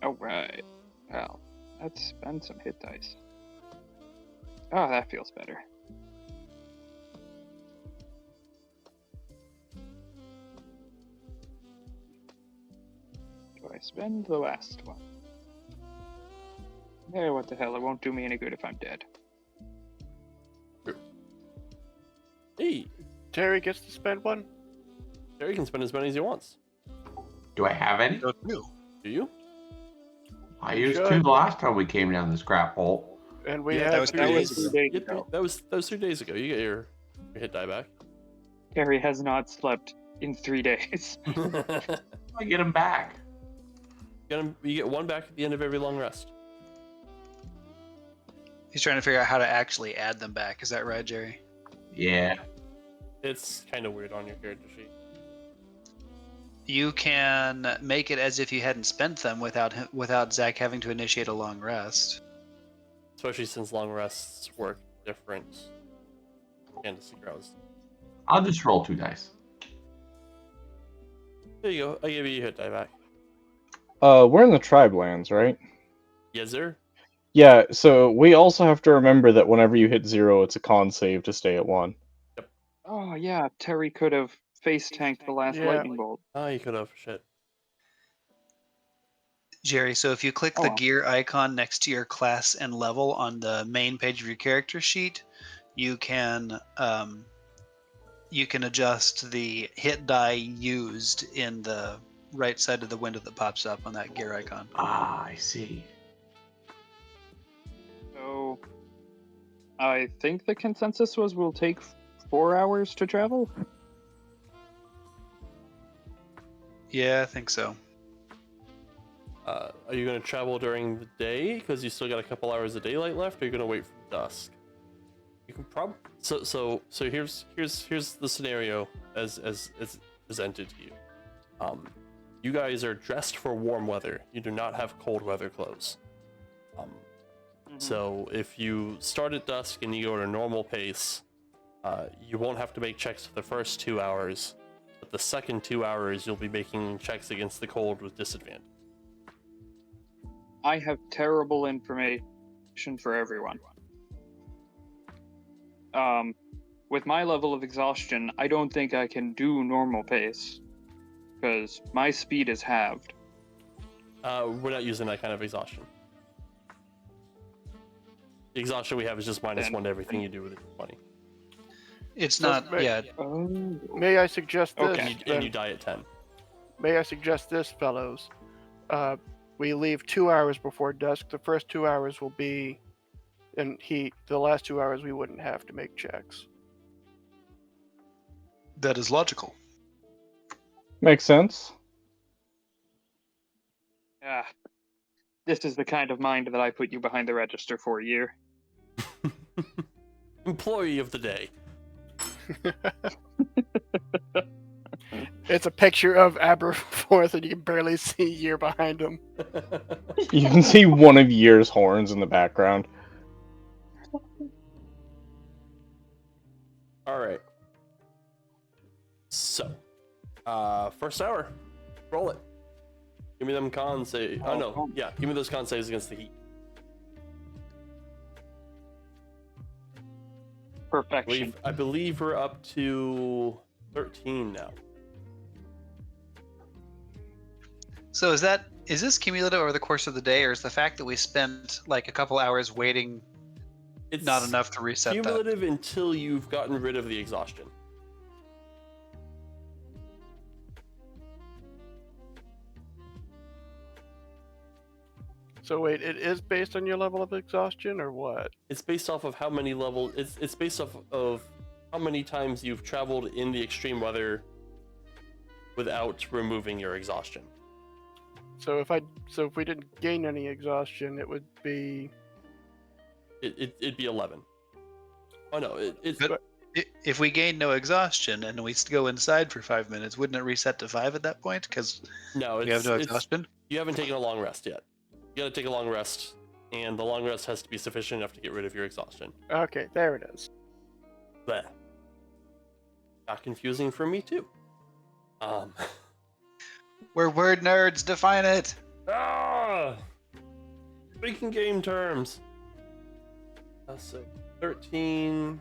Alright. Well, let's spend some hit dice. Oh, that feels better. Do I spend the last one? Yeah, what the hell, it won't do me any good if I'm dead. Hey, Terry gets to spend one. Terry can spend as many as he wants. Do I have any? Go through. Do you? I You used should. two the last time we came down this crap hole. And we Yeah, have that was 3 3 days days ago. days Yep, ago. that was 3 days ago. You get your hit die back. Carrie has not slept in 3 days. I get him back. You get one back at the end of every long rest. He's trying to figure out how to actually add them back. Is that right, Jerry? Yeah. It's kind of weird on your character sheet. You can make it as if you hadn't spent them without Zach having to initiate a long rest. Especially since long rests work different. Fantasy grows. I'll just roll 2 dice. There you go. I give you a hit die back. We're in the tribe lands, right? Yes, sir. Yeah, so we also have to remember that whenever you hit 0, it's a con save to stay at 1. Oh yeah, Terry could have face tanked the last Yeah. lightning bolt. Oh, you could have. Shit. Jerry, so if you click the Oh. gear icon next to your class and level on the main page of your character sheet, you can adjust the hit die used in the right side of the window that pops up on that gear icon. Ah, I see. So, I think the consensus was we'll take 4 hours to travel. Yeah, I think so. Are you going to travel during the day because you still got a couple hours of daylight left, or are you going to wait for dusk? You can probably so here's the scenario as presented to you. You guys are dressed for warm weather. You do not have cold weather clothes. So if you start at dusk and you go at a normal pace, you won't have to make checks for the first 2 hours, but the second 2 hours you'll be making checks against the cold with disadvantage. I have terrible information for everyone. With my level of exhaustion, I don't think I can do normal pace, because my speed is halved. We're not using that kind of exhaustion. The exhaustion we have is just -1 to everything you do with it 20. It's So not. may- Yeah, Oh. May I suggest this? Okay. And you die at 10. May I suggest this, fellows? We leave 2 hours before dusk. The first 2 hours will be in heat. The last 2 hours we wouldn't have to make checks. that is logical. Makes sense. Ah, this is the kind of mind that I put you behind the register for a year. Employee of the day. It's a picture of Aberforth, and you can barely see Year behind him. You can see one of Year's horns in the background. All right. So, first hour, roll it. Give me them con save. Oh no, yeah, give me those con saves against the heat. Perfection. I believe we're up to 13 now. So is this cumulative over the course of the day, or is the fact that we spent like a couple hours waiting It's not enough to reset that? cumulative until you've gotten rid of the exhaustion. So wait, it is based on your level of exhaustion, or what? It's based off of how many levels. It's based off of how many times you've traveled in the extreme weather without removing your exhaustion. So if we didn't gain any exhaustion, it would be. It'd be 11. Oh no, it's But if we gain no exhaustion and we go inside for 5 minutes, wouldn't it reset to 5 at that point? Because no, we have no exhaustion. You haven't taken a long rest yet. You gotta take a long rest, and the long rest has to be sufficient enough to get rid of your exhaustion. Okay, there it is. But not confusing for me too. We're word nerds. Define it. Ah! Speaking game terms. So 13.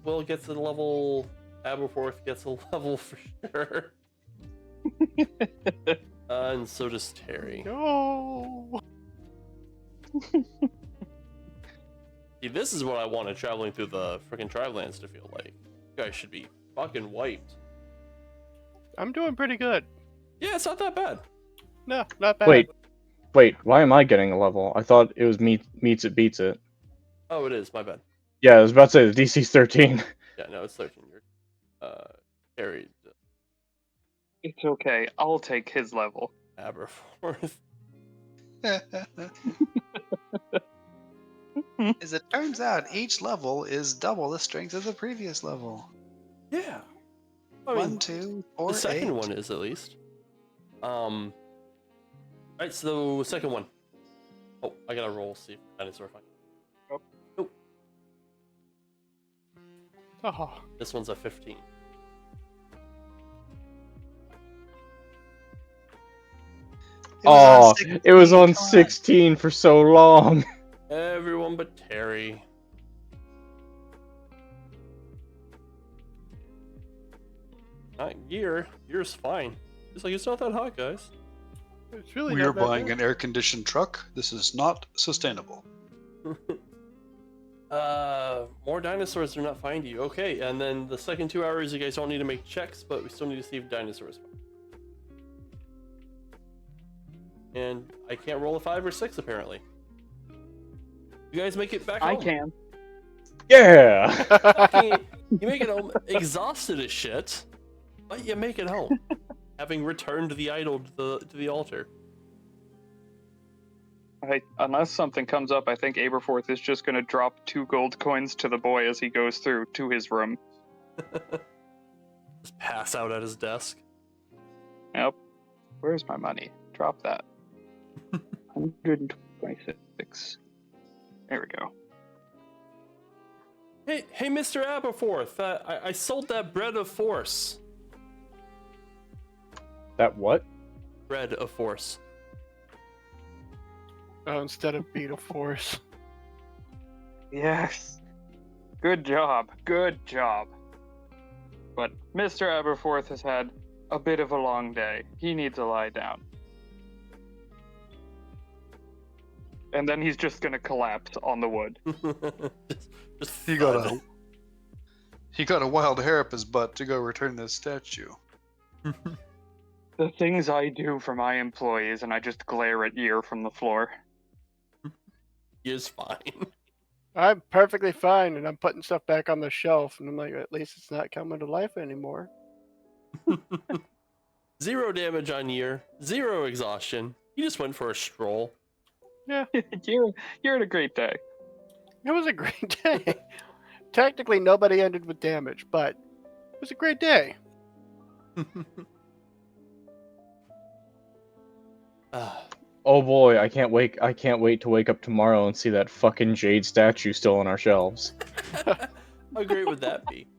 Will gets a level. Aberforth gets a level for sure. And so does Terry. No. See, this is what I wanted traveling through the freaking Trilands to feel like. You guys should be fucking wiped. I'm doing pretty good. Yeah, it's not that bad. No, not bad. Wait, why am I getting a level? I thought it was meets it beats it. Oh, it is. My bad. Yeah, I was about to say the DC's 13. Yeah, no, it's 13. You're carried It's okay. I'll take his level. Aberforth. As it turns out, each level is double the strength of the previous level. Yeah. I 1, mean, 2, 4, the second 8. one is at least. Right, so the second one. Oh, I gotta roll, see if dinosaur find. Oh, This one's a 15. Oh, it was on 16. 16 for so long. Everyone but Terry. Not Gear. Gear's fine. It's like, it's not that hot, guys. it's really We are not that buying bad. an air-conditioned truck. This is not sustainable. More dinosaurs do not find you. Okay, and then the second 2 hours, you guys don't need to make checks, but we still need to see if dinosaurs find you. And I can't roll a 5 or 6, apparently. You guys make it back I home. can. Yeah. Fucking- you make it home exhausted as shit, but you make it home, having returned the idol to the altar. Unless something comes up, I think Aberforth is just going to drop 2 gold coins to the boy as he goes through to his room. Just pass out at his desk. Yep. Where's my money? Drop that. 126. There we go. Hey, Mr. Aberforth, I sold that bread of force. That what? Bread of force. Oh, instead of beat a force. Yes. Good job. Good job. But Mr. Aberforth has had a bit of a long day. He needs to lie down. And then he's just gonna collapse on the wood. just He got a wild hair up his butt to go return this statue. The things I do for my employees, and I just glare at Year from the floor. He is fine. I'm perfectly fine, and I'm putting stuff back on the shelf, and I'm like, at least it's not coming to life anymore. 0 damage on Year, 0 exhaustion. He just went for a stroll. Yeah, You're had a great day. it was a great day. Technically, nobody ended with damage, but it was a great day. Oh boy, I can't wait to wake up tomorrow and see that fucking jade statue still on our shelves. How great would that be?